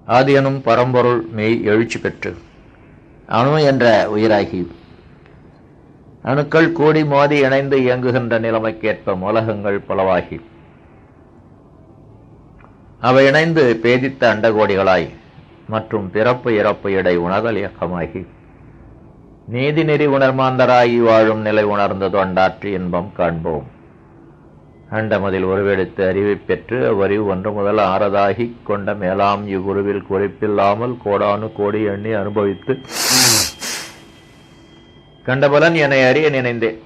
ஆதியனும் பரம்பொருள் மெய் எழுச்சி பெற்று அணு என்ற உயிராகி அணுக்கள் கூடி மோதி இணைந்து இயங்குகின்ற நிலைமைக்கேற்ப மூலகங்கள் பலவாகி அவை இணைந்து பேதித்த அண்டகோடிகளாய் மற்றும் பிறப்பு இறப்பு இடை உணர்தல் இயக்கமாகி நீதி நெறி உணர்மாந்தராகி வாழும் நிலை உணர்ந்த தொண்டாற்றி இன்பம் காண்போம். அண்டமதில் உருவெடுத்து அறிவை பெற்று அவ்வறிவு ஒன்று முதல் ஆறதாகி கொண்ட மேலாம் இவ்வுருவில் குறிப்பில்லாமல் கோடானு கோடி எண்ணி அனுபவித்து கண்டபலன் என்னை அறிய நினைந்தேன்.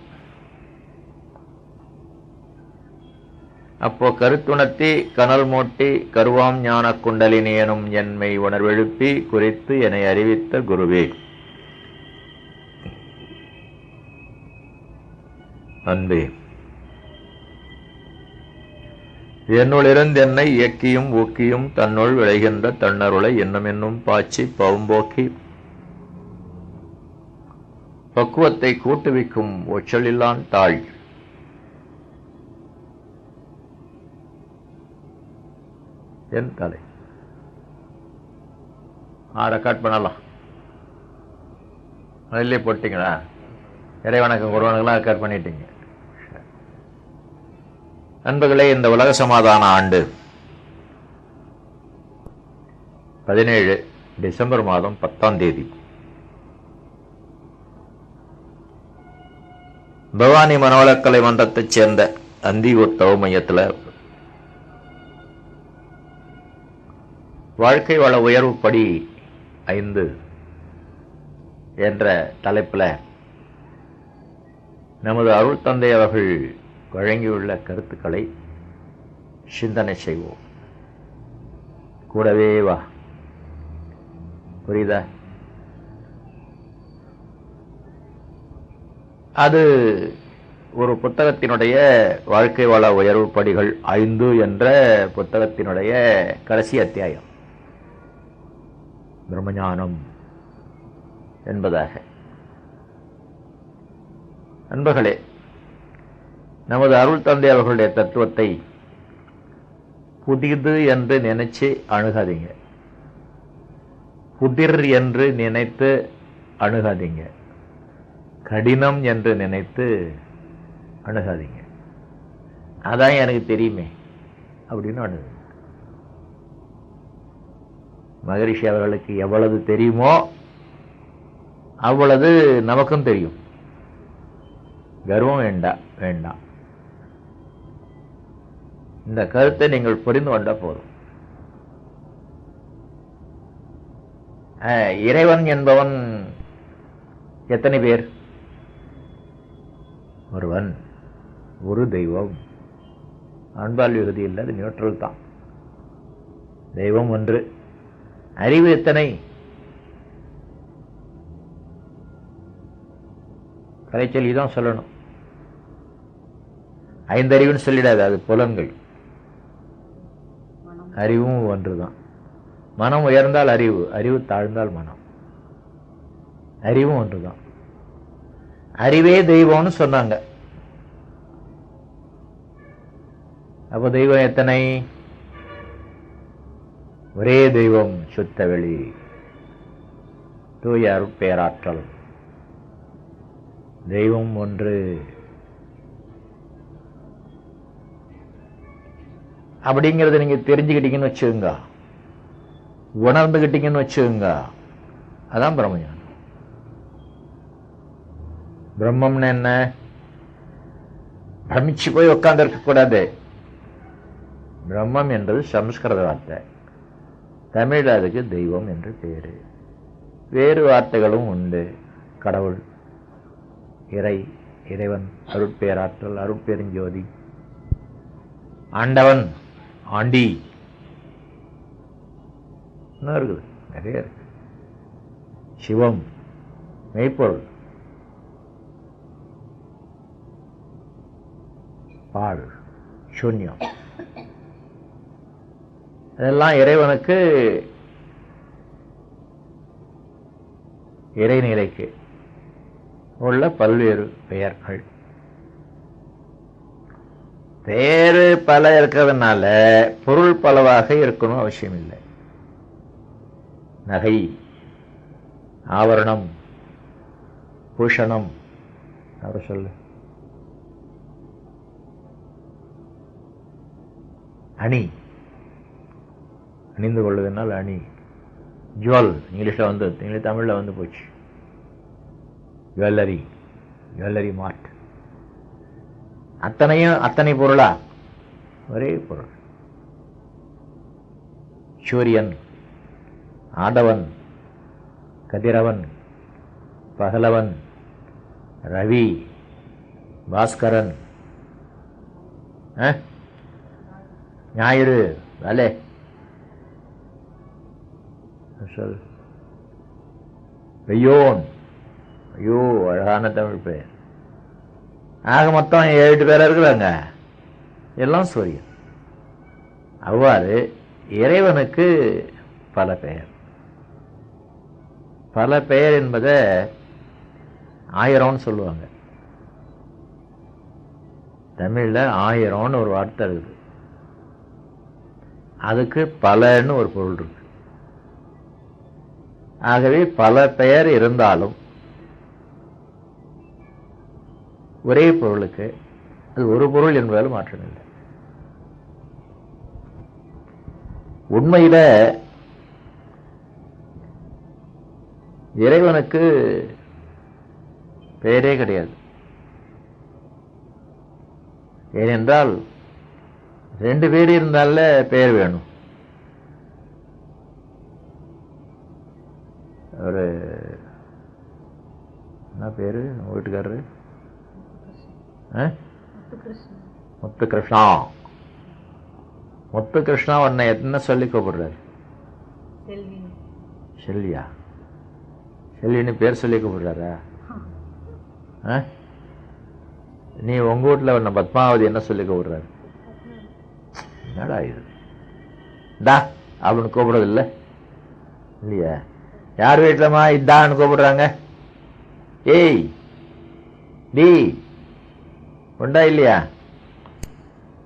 அப்போ கருத்துணர்த்தி கனல் மூட்டி கருவாம் ஞான குண்டலினி எனும் என்மை உணர்வெழுப்பி குறித்து என்னை அறிவித்த குருவே, அன்பே, என்னுளிருந்து என்னை இயக்கியும் ஊக்கியும் தன்னுள் விளைகின்ற தன்னருளை என்னும் பாய்ச்சி பவும்போக்கி பக்குவத்தை கூட்டுவிக்கும் ஒச்சலில்லான் தாழ் என் தலை. ரெக்கார்ட் பண்ணலாம். அதிலே போட்டிங்களா? இறை வணக்கம் குருவனுக்கெல்லாம் ரெக்கார்ட் பண்ணிட்டீங்க. நண்பர்களே, இந்த உலக சமாதான ஆண்டு 17 டிசம்பர் மாதம் 10ஆம் தேதி பவானி மனவளக்கலை மன்றத்தைச் சேர்ந்த அந்தியூர் தவ மையத்தில் வாழ்க்கை வள உயர்வு படி 5 என்ற தலைப்பில் நமது அருள் தந்தை அவர்கள் வழங்கியுள்ள கருத்துக்களை சிந்தனை செய்வோம். கூடவே வா. புரியுதா? அது ஒரு புத்தகத்தினுடைய வாழ்க்கை வள உயர்வு படிகள் 5 என்ற புத்தகத்தினுடைய கடைசி அத்தியாயம், பிரம்மஞானம் என்பதாக. நண்பர்களே, நமது அருள் தந்தை அவர்களுடைய தத்துவத்தை புதிது என்று நினைச்சு அணுகாதீங்க. புதிர் என்று நினைத்து அணுகாதீங்க. கடினம் என்று நினைத்து அணுகாதீங்க. அதான் எனக்கு தெரியுமே அப்படின்னு அணுகு. மகரிஷி அவர்களுக்கு எவ்வளவு தெரியுமோ அவ்வளவு நமக்கும் தெரியும். கர்வம் வேண்டாம். இந்த கருத்தை நீங்கள் புரிந்து கொண்ட போதும். இறைவன் என்பவன் எத்தனை பேர்? ஒருவன், ஒரு தெய்வம். அன்பால் விகுதி இல்லை, அது நியூட்ரல் தான். தெய்வம் ஒன்று. அறிவு எத்தனை? கலைச்சொல்லி தான் சொல்லணும். 5 அறிவுன்னு சொல்லிடாது, அது புலன்கள். அறிவும் ஒன்றுதான். மனம் உயர்ந்தால் அறிவு, அறிவு தாழ்ந்தால் மனம். அறிவும் ஒன்றுதான். அறிவே தெய்வம்னு சொன்னாங்க. அப்போ தெய்வம் எத்தனை? ஒரே தெய்வம், சுத்த வெளி, தூய அருட்பேராற்றல். தெய்வம் ஒன்று. அப்படிங்கிறத நீங்க தெரிஞ்சுக்கிட்டீங்கன்னு வச்சுக்கோங்க, உணர்ந்துகிட்டீங்கன்னு வச்சுக்கோங்க, அதான் பிரம்மஞானம். பிரம்மம்னு என்ன? பிரமிச்சு போய் உட்கார்ந்து இருக்க கூடாது. பிரம்மம் என்பது சமஸ்கிருத வார்த்தை. தமிழ் அதுக்கு தெய்வம் என்று பேரு. வேறு வார்த்தைகளும் உண்டு. கடவுள், இறை, இறைவன், அருட்பேராற்றல், அருட்பெருஞ்சோதி, ஆண்டவன், ஆண்டி இருக்குது, நிறைய இருக்கு. சிவம், மெய்ப்பொருள், பால், சூன்யம், இதெல்லாம் இறைவனுக்கு, இறைநிலைக்கு உள்ள பல்வேறு பெயர்கள். வேறு பல இருக்கிறதுனால பொருள் பலவாக இருக்கணும் அவசியம் இல்லை. நகை, ஆவரணம், பூஷணம். அவர் சொல்லு. அணி, அணிந்து கொள்வதனால் அணி. ஜுவல் இங்கிலீஷில் வந்து, இங்கிலீஷ் தமிழில் வந்து போச்சு. ஜுவல்லரி, ஜுவல்லரி மார்ட். அத்தனையும் அத்தனை பொருளா? ஒரே பொருள். சூரியன், ஆதவன், கதிரவன், பகலவன், ரவி, பாஸ்கரன், ஞாயிறு, வேலை சொல். வெய்யோன், ஐயோ அழகான தமிழ் பெயர். ஆக மொத்தம் 7 பேர் இருக்கிறாங்க, எல்லாம் சூரியன். அவ்வாறு இறைவனுக்கு பல பெயர். பல பெயர் என்பதை 1000 சொல்லுவாங்க. தமிழ்ல 1000 ஒரு வார்த்தை இருக்குது. அதுக்கு பலன்னு ஒரு பொருள் இருக்கு. ஆகவே பல பெயர் இருந்தாலும் ஒரே பொருளுக்கு அது ஒரு பொருள் என்பதால் மாற்றம் இல்லை. உண்மையில இறைவனுக்கு பெயரே கிடையாது. ஏனென்றால் 2 பேர் இருந்தால பெயர் வேணும். ஒரு என்ன பேரு வீட்டுக்காரரு? முத்துகிருஷ்ணா. முத்துகிருஷ்ணா உன்னை என்ன சொல்லி கூப்பிடுறாரு? செல்வியா? செல்வின்னு பேர் சொல்லி கூப்பிடுறாரா? நீ உங்க வீட்டுல உன்னை பத்மாவதி என்ன சொல்லி கூப்பிடுறாரு? என்னடா இது டா அப்படின்னு கூப்பிடுறது இல்லை இல்லையா? யார் வீட்டுலமா இதான்னு கூப்பிடுறாங்க? ஏய் டி உண்டா இல்லையா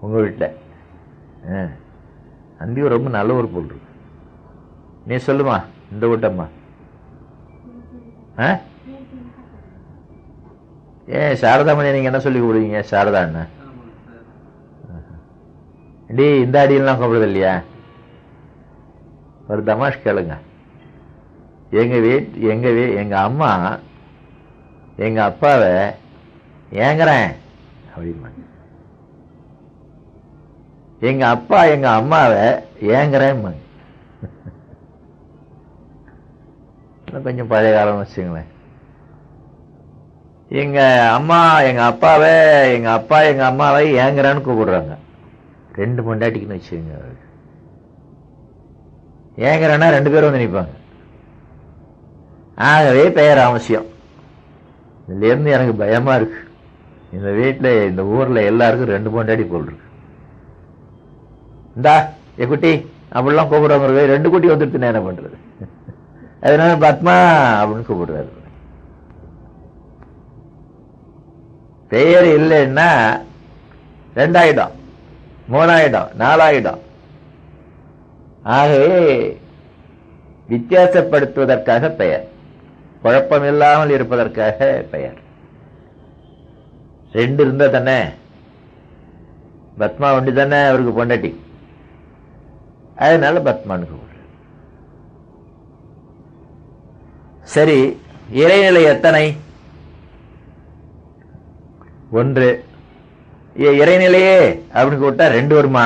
உங்க வீட்டுல? அந்தி ரொம்ப நல்ல ஒரு பொருள் இருக்கு. நீ சொல்லுமா இந்த வீட்டம்மா. ஏன் சாரதாமணி நீங்க என்ன சொல்லி கூப்பிடுவீங்க? சாரதா என்ன டி இந்த அடியெல்லாம் கூப்பிடுறது இல்லையா? ஒரு தமாஷ் கேளுங்க. எங்க அம்மா எங்க அப்பாவை ஏங்குறேன் அப்படிமா. எங்க அப்பா எங்க அம்மாவை ஏங்குறேன். கொஞ்சம் பழைய காலம் வச்சுங்களேன். எங்க அம்மா எங்க அப்பாவை, எங்க அப்பா எங்க அம்மாவை ஏங்குறான்னு கூப்பிடுறாங்க. 2 பொண்டாட்டிக்குன்னு வச்சுங்க. ஏங்குறேன்னா 2 பேரும் வந்து நிற்பாங்க. ஆகவே பெயர் அவசியம். இதுல இருந்து எனக்கு பயமா இருக்கு. இந்த வீட்டுல இந்த ஊர்ல எல்லாருக்கும் 2 பொண்டாட்டி போல் இருக்கு. இந்தா எ குட்டி அப்படிலாம் கூப்பிடுறவங்க 2 குட்டி வந்துட்டு என்ன பண்றது? அதனால பத்மா அப்படின்னு கூப்பிடுறாரு. பெயர் இல்லைன்னா 2 ஆயிடும், 3 ஆயிடும், 4 ஆயிடும். ஆகவே வித்தியாசப்படுத்துவதற்காக பெயர், குழப்பம் இல்லாமல் இருப்பதற்காக பெயர். 2 இருந்தா தானே. பத்மா ஒண்டி தானே அவருக்கு பொண்டாட்டி, அதனால பத்மான்னு கூப்பிடுற. சரி, இறைநிலை எத்தனை? 1. இறைநிலையே அப்படின்னு கூப்பிட்டா 2 வருமா?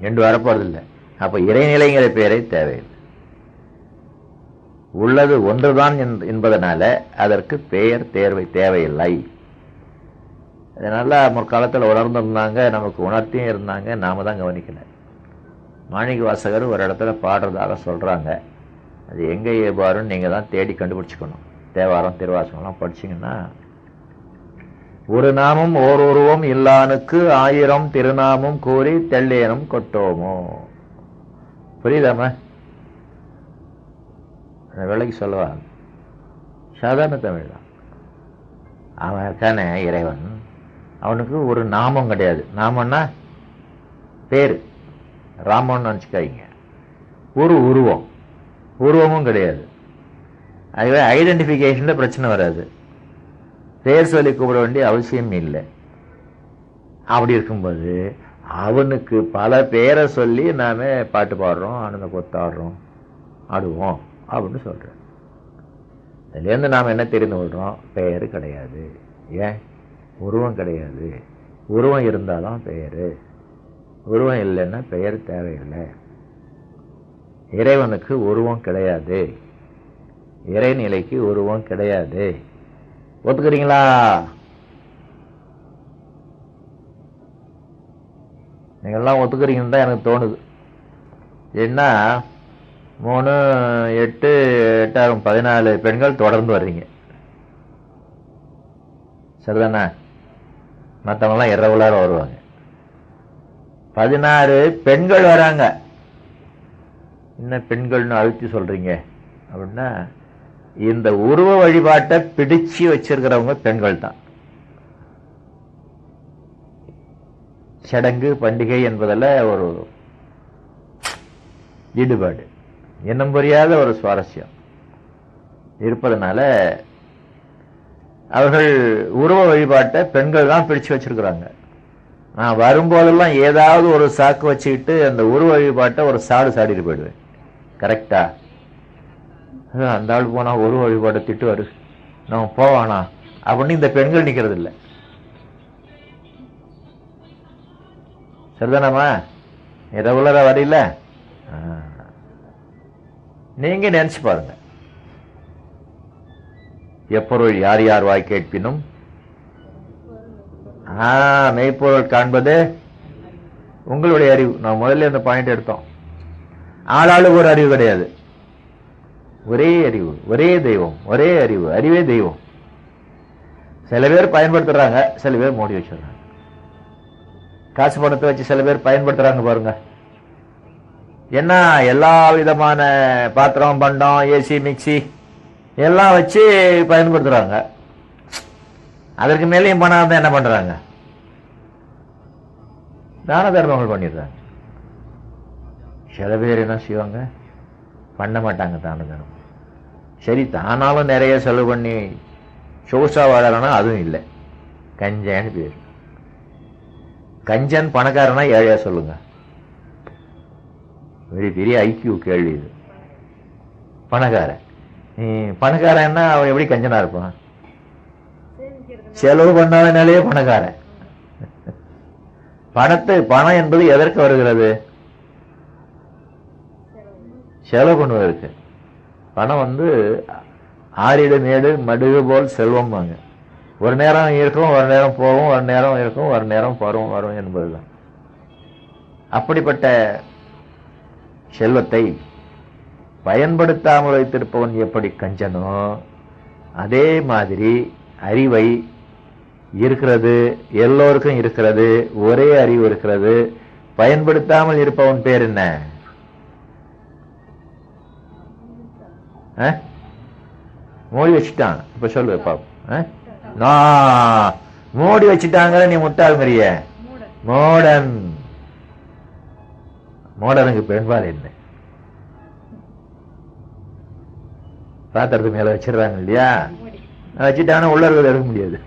2 வரப்போறதில்லை. அப்ப இறைநிலைங்கிற பெயரை தேவையில்லை. உள்ளது ஒன்றுதான் என்பதனால அதற்கு பெயர் தேவையில்லை. அதனால முற்காலத்தில் உணர்ந்திருந்தாங்க, நமக்கு உணர்த்தியும் இருந்தாங்க, நாம தான் கவனிக்கல. மாணிக்க வாசகர் ஒரு இடத்துல பாடுறதாக சொல்றாங்க. அது எங்க ஏபாருன்னு நீங்க தான் தேடி கண்டுபிடிச்சுக்கணும். தேவாரம் திருவாசகம்லாம் படிச்சீங்கன்னா, ஒரு நாமம் ஓர் உருவம் இல்லானுக்கு 1000 திருநாமம் கூறி தெள்ளேனும் கொட்டோமோ. புரியுதாம? விலைக்கு சொல்லவா? சாதாரண தமிழ் தான். அவன் இருக்கானே இறைவன், அவனுக்கு ஒரு நாமம் கிடையாது. நாமம்னா பேரு, ராமன் நினச்சிக்காதீங்க. ஒரு உருவம், உருவமும் கிடையாது. ஆகவே ஐடென்டிஃபிகேஷன்ல பிரச்சனை வராது, பேர் சொல்லி கூப்பிட வேண்டிய அவசியம் இல்லை. அப்படி இருக்கும்போது அவனுக்கு பல பேரை சொல்லி நாம பாட்டு பாடுறோம், ஆனந்த கொத்தாடுறோம், ஆடுவோம் அப்படின்னு சொல்றேன். இதுலேருந்து நாம் என்ன தெரிந்து கொள்றோம்? பெயர் கிடையாது. ஏன்? உருவம் கிடையாது. உருவம் இருந்தாலும் பெயர், உருவம் இல்லைன்னா பெயர் தேவையில்லை. இறைவனுக்கு உருவம் கிடையாது, இறைநிலைக்கு உருவம் கிடையாது. ஒத்துக்கிறீங்களா? நீங்கள்லாம் ஒத்துக்கிறீங்கன்னு தான் எனக்கு தோணுது. ஏன்னா 3, 8, 8, 14 பெண்கள் தொடர்ந்து வர்றீங்க, சரிதானே? மற்றவங்களாம் இரவுலார வருவாங்க. 16 பெண்கள் வராங்க. என்ன பெண்கள்னு அழுத்தி சொல்றீங்க அப்படின்னா, இந்த உருவ வழிபாட்டை பிடிச்சு வச்சிருக்கிறவங்க பெண்கள் தான். சடங்கு பண்டிகை என்பதில் ஒரு ஈடுபாடு, இன்னும் புரியாத ஒரு சுவாரஸ்யம் இருப்பதனால அவர்கள் உருவ வழிபாட்டை பெண்கள் தான் பிடிச்சு வச்சிருக்கிறாங்க. நான் வரும்போதெல்லாம் ஏதாவது ஒரு சாக்கு வச்சுக்கிட்டு அந்த உருவ வழிபாட்டை ஒரு சாடிட்டு போயிடுவேன். கரெக்டா? அந்த ஆள் போனா உருவ வழிபாட்டை திட்டுவாரு, நம்ம போவானா அப்படின்னு இந்த பெண்கள் நிக்கிறது இல்லை. சரிதானம்மா? ரெகுலரா வரையில நீங்க நினைச்சு பாருங்க. எப்பொருள் யார் யார் வாய் கேட்பினும் மெய்ப்பொருள் காண்பது உங்களுடைய அறிவு. நான் முதல்ல இந்த பாயிண்ட் எடுத்தோம். ஆளாளுக்கு ஒரு அறிவு கிடையாது, ஒரே அறிவு, ஒரே தெய்வம், ஒரே அறிவு, அறிவே தெய்வம். சில பேர் பயன்படுத்துறாங்க, சில பேர் மூடி வச்சிடறாங்க. காசு பணத்தை வச்சு சில பேர் பயன்படுத்துறாங்க பாருங்க. என்ன எல்லா விதமான பாத்திரம், பண்டம், ஏசி, மிக்சி எல்லாம் வச்சு பயன்படுத்துறாங்க. அதற்கு மேலேயும் பணம் வந்து என்ன பண்றாங்க? தான தர்மங்கள் பண்ணிடுறாங்க. சில பேர் என்ன செய்வாங்க? பண்ண மாட்டாங்க தான தர்மம். சரி, தானாலும் நிறைய செலவு பண்ணி சொகுசா வாழறனா அதுவும் இல்லை, கஞ்சன்னு பேர். கஞ்சன் பணக்காரனா ஏழையா சொல்லுங்க? பெரிய ஐக்கியூ கேள்வி இது. பணக்காரன் பணக்காரன்னா அவன் எப்படி கஞ்சனா இருப்பான்? செலவு பண்ணாதனாலேயே பணக்காரன். பணம் என்பது எதற்கு வருகிறது? செலவு பண்ணுவதற்கு. பணம் வந்து ஆறிடு மேடு மடுகு போல் செல்வம் வாங்க. ஒரு நேரம் இருக்கும், ஒரு நேரம் போகும், ஒரு நேரம் இருக்கும், ஒரு நேரம் வரும் என்பதுதான். அப்படிப்பட்ட செல்வத்தை பயன்படுத்தாமல் வைத்திருப்பவன் எப்படி கஞ்சனோ, அதே மாதிரி அறிவை இருக்கிறது, எல்லோருக்கும் இருக்கிறது, ஒரே அறிவு இருக்கிறது. பயன்படுத்தாமல் இருப்பவன் பேர் என்ன? மூடி வச்சுட்டான். இப்ப சொல்லு பாப்போம். மூடி வச்சுட்டாங்க. நீ முட்டாள்ங்கிறிய மோடன். மோடனுக்கு பெண்பால் என்ன? பாத்திரத்து மேல வச்சிடறாங்க இல்லையா? வச்சுட்டாங்கன்னா உள்ள எடுக்க முடியாது.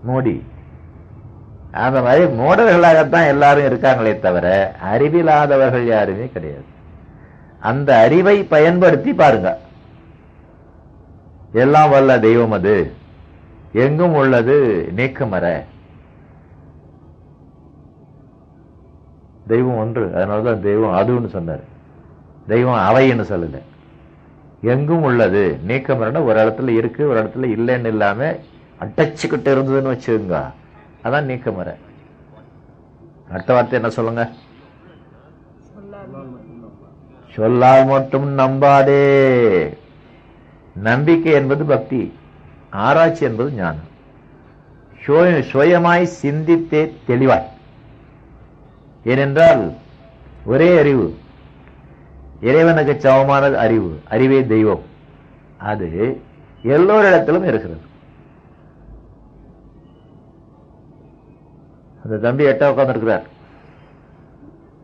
மூடி. அந்த மாதிரி மோடர்களாகத்தான் எல்லாரும் இருக்காங்களே தவிர அறிவில்லாதவர்கள் யாருமே கிடையாது. அந்த அறிவை பயன்படுத்தி பாருங்க. எல்லாம் வல்ல தெய்வம் அது, எங்கும் உள்ளது நீக்கமற. தெய்வம் ஒன்று, அதனாலதான் தெய்வம் அதுன்னு சொன்னார். தெய்வம் அவைன்னு சொல்லல. எங்கும் உள்ளது நீக்கமறன்னா ஒரு இடத்துல இருக்கு, ஒரு இடத்துல இல்லைன்னு இல்லாம அடைச்சுக்கிட்டு இருந்ததுன்னு வச்சுங்க, அதான் நீக்கமற. அடுத்த வார்த்தை என்ன சொல்லுங்க? சொல்லால் மட்டும் நம்பாதே. நம்பிக்கை என்பது பக்தி, ஆராய்ச்சி என்பது ஞானம். சுயமாய் சிந்தித்தே தெளிவாய். ஏனென்றால் ஒரே அறிவு, இறைவனுக்கு சமமான அறிவு, அறிவே தெய்வம். அது எல்லோரிடத்திலும் இருக்கிறது. அந்த தம்பி எட்ட உட்கார்ந்து இருக்கிறார்.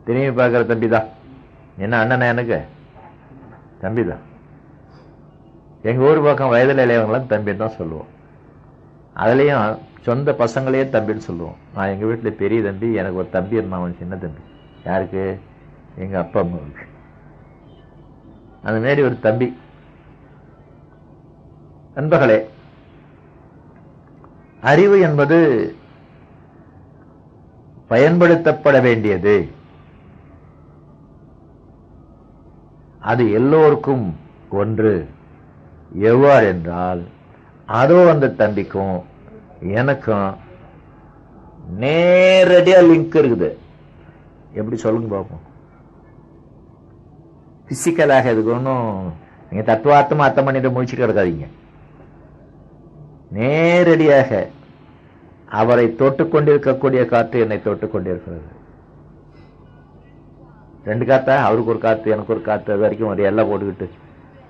திரும்பி பார்க்குற தம்பி தான். என்ன அண்ணனா? எனக்கு தம்பி தான். எங்கள் ஊர் பக்கம் வயதில் இளையவங்களாம் தம்பின்னு தான் சொல்லுவோம். அதுலேயும் சொந்த பசங்களையே தம்பின்னு சொல்லுவோம். நான் எங்கள் வீட்டில் பெரிய தம்பி, எனக்கு ஒரு தம்பி இருந்தான், அவன் சின்ன தம்பி. யாருக்கு? எங்கள் அப்பா அம்மாவுக்கு. அந்த மாரி ஒரு தம்பி. நண்பர்களே, அறிவு என்பது பயன்படுத்தப்பட வேண்டியது. அது எல்லோருக்கும் ஒன்று. எவ்வாறு என்றால், அதோ அந்த தம்பிக்கும் எனக்கும் நேரடியா லிங்க் இருக்குது. எப்படி சொல்லுங்க பார்ப்போம். பிசிக்கலாக இதுக்கு ஒன்றும் நீங்க தத்துவார்த்தமா அர்த்தம் பண்ணிட்டு முடிச்சுட்டு கிடக்காதீங்க. நேரடியாக அவரை தொட்டுக்கொண்டிருக்கக்கூடிய காற்று என்னை தொட்டுக்கொண்டிருக்கிறது. ரெண்டு காத்தா? அவருக்கு ஒரு காற்று, எனக்கு ஒரு காற்று. அது வரைக்கும் ஒரு எல்லை போட்டுக்கிட்டு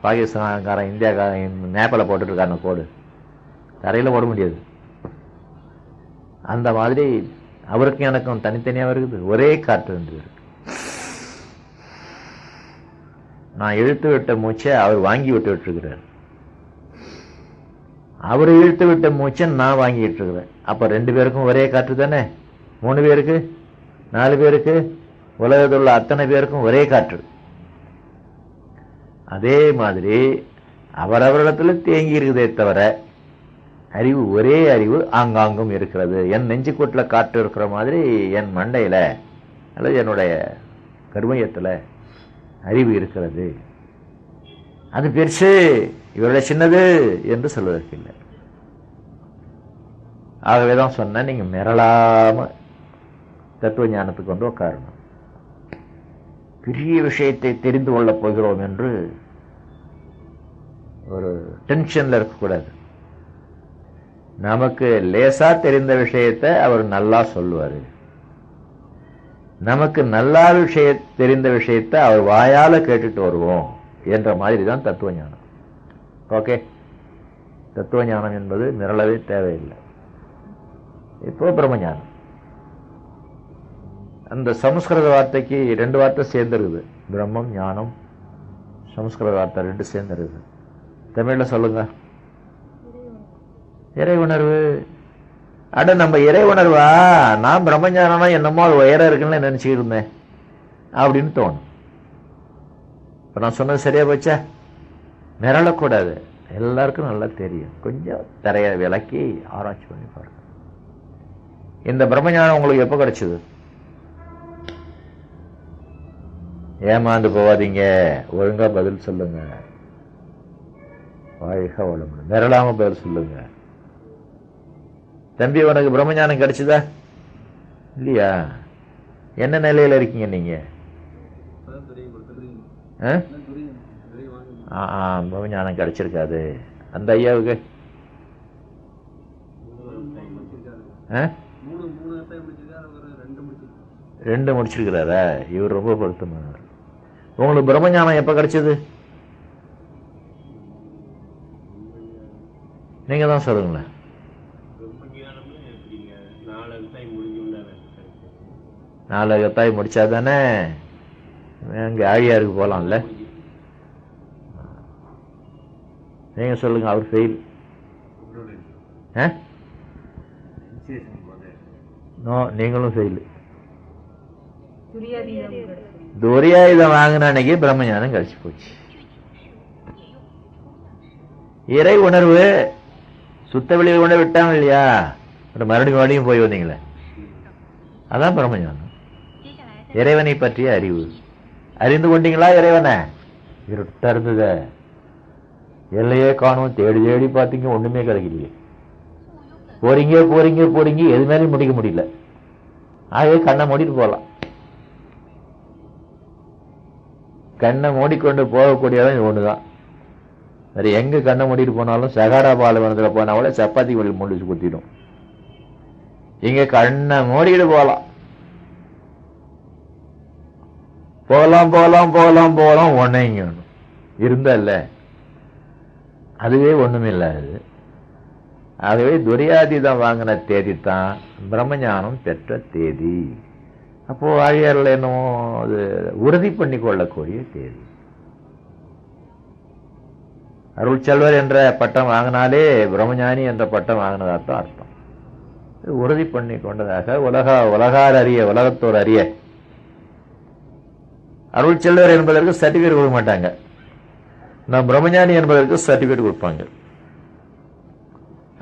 பாகிஸ்தான்காரன் இந்தியாக்காரன் நேபாள போட்டுட்டு இருக்கான கோடு தரையில் போட முடியாது. அந்த மாதிரி அவருக்கும் எனக்கும் தனித்தனியாக இருக்குது. ஒரே காற்று என்று இருக்கு. நான் இழுத்து விட்ட மூச்சை அவர் வாங்கி விட்டு இருக்கிறார். அவர் இழுத்து விட்ட மூச்சை நான் வாங்கிட்டு இருக்கிறேன். அப்ப 2 பேருக்கும் ஒரே காற்று தானே? 3 பேருக்கு, 4 பேருக்கு, உலகத்தில் உள்ள அத்தனை பேருக்கும் ஒரே காற்று. அதே மாதிரி அவரவரிடத்துல தேங்கி இருக்குதே தவிர அறிவு ஒரே அறிவு ஆங்காங்கும் இருக்கிறது. என் நெஞ்சுக்கூட்டில் காற்று இருக்கிற மாதிரி என் மண்டையில அல்லது என்னுடைய கர்மயத்துல அறிவு இருக்கிறது. அது பெருசு, இவருடைய சின்னது என்று சொல்வதற்கு இல்லை. ஆகவேதான் சொன்ன, நீங்க மிரளாம தத்துவ ஞானத்துக்கு வந்து உட்காரணும். பெரிய விஷயத்தை தெரிந்து கொள்ளப் போகிறோம் என்று ஒரு டென்ஷன்ல இருக்கக்கூடாது. நமக்கு லேசா தெரிந்த விஷயத்தை அவர் நல்லா சொல்லுவாரு. நமக்கு நல்லா தெரிந்த விஷயத்தை அவர் வாயால கேட்டுட்டு வருவோம் என்ற மாதிரி தான் தத்துவ ஞானம். ஓகே, தத்துவ ஞானம் என்பது மிரளவே தேவையில்லை. இப்போ பிரம்மஞானம். அந்த சமஸ்கிருத வார்த்தைக்கு 2 வார்த்தை சேர்ந்துருக்குது. பிரம்மம், ஞானம், சமஸ்கிருத வார்த்தை 2 சேர்ந்துருக்குது. தமிழ்ல சொல்லுங்க. இறை உணர்வு. அட, நம்ம இறை உணர்வா? நான் பிரம்மஞானம்னா என்னமோ அது உயரம் இருக்குன்னு நினைச்சுக்கிட்டு இருந்தேன் அப்படின்னு தோணும். இப்ப நான் சொன்னது சரியா போச்சா? மிரளக்கூடாது. எல்லாருக்கும் நல்லா தெரியும். கொஞ்சம் தரைய விளக்கி ஆராய்ச்சி பண்ணி பாருங்க. இந்த பிரம்மஞானம் உங்களுக்கு எப்ப கிடைச்சது? ஏமாந்து போவாதீங்க, ஒழுங்கா பதில் சொல்லுங்க. வாழ்க வளமுடன். மிரளாம பதில் சொல்லுங்க. தம்பி, உனக்கு பிரம்மஞானம் கிடைச்சதா இல்லையா? என்ன நிலையில இருக்கீங்க நீங்க? பிரம்மஞானம் கிடைச்சிருக்காது. அந்த ஐயாவுக்கு 2 முடிச்சிருக்கிறாரா? இவர் ரொம்ப பொருத்தமானவர். உங்களுக்கு பிரம்மஞானம் எப்ப கிடைச்சது? நீங்க தான் சொல்லுங்களேன். 4 கத்தாய் முடிச்சா தானே அங்க ஆழியாருக்கு போலாம்ல. நீங்க சொல்லுங்க. அவர் ஃபெயில். நோ, நீங்களும் ஃபெயில். துரியாயுதம் வாங்கின அன்னைக்கு பிரம்மஞானம் கழிச்சு போச்சு. இறை உணர்வு சுத்த வெளியை கொண்டு விட்டாங்க இல்லையா? மறுபடியும் போய் வந்தீங்களே, அதான் பிரம்மஞானம். இறைவனை பற்றிய அறிவு. அறிந்து கொண்டீங்களா இறைவனை? இருட்டா இருந்தத, எல்லையே காணும். தேடி தேடி பார்த்தீங்க, ஒண்ணுமே கிடைக்கலையே. போறீங்க போறீங்க போறீங்க, எது மேலேயும் முடிக்க முடியல. ஆகவே கண்ணை மூடிட்டு போகலாம். கண்ணை மூடிக்கொண்டு போகக்கூடியதான் இது ஒண்ணுதான். வேற எங்க கண்ணை மூடிட்டு போனாலும், சகாரா பாலைவனத்துல போனா கூட சப்பாத்தி வழி முடிச்சு குத்திடும். இங்க கண்ணை மூடிக்கிட்டு போகலாம். போகலாம் போகலாம் போகலாம் போகலாம். ஒன்னைங்க இருந்தல்ல, அதுவே ஒண்ணுமில்லாது. ஆகவே துரியாதீதம் வாங்கின தேதி தான் பிரம்மஞானம் பெற்ற தேதி. அப்போ ஆழியாரில் என்னமோ அது உறுதி பண்ணி கொள்ளக்கூடிய கேள்வி. அருள் செல்வர் என்ற பட்டம் வாங்கினாலே பிரம்மஞானி என்ற பட்டம் வாங்கினதாத்தான் அர்த்தம். உறுதி பண்ணி கொண்டதாக உலகார் அறிய, உலகத்தோர் அறிய. அருள் செல்வர் என்பதற்கு சர்டிபிகேட் கொடுக்க மாட்டாங்க. நான் பிரம்மஞானி என்பதற்கு சர்டிபிகேட் கொடுப்பாங்க.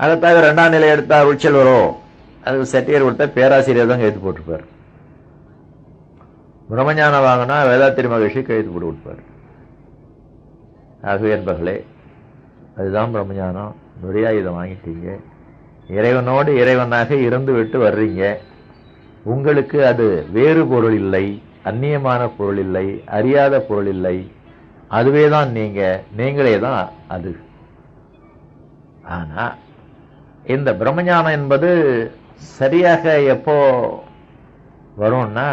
அதுக்காக 2ஆம் நிலை எடுத்தா அருள் செல்வரோ அதுக்கு சர்டிபிகேட் கொடுத்தா பேராசிரியர் தான் கைது போட்டிருப்பார். பிரம்மஞானம் வாங்கினா வேதாத்திரி மகிழ்ச்சி கைது போட்டு கொடுப்பார். ஆகவே என்பர்களே, அதுதான் பிரம்மஞானம். நுரையா இதை வாங்கிட்டீங்க, இறைவனோடு இறைவனாக இருந்து விட்டு வர்றீங்க. உங்களுக்கு அது வேறு பொருள் இல்லை, அந்நியமான பொருள் இல்லை, அறியாத பொருள் இல்லை. அதுவே தான் நீங்களே தான் அது. ஆனா இந்த பிரம்மஞானம் என்பது சரியாக எப்போ வரும்னா,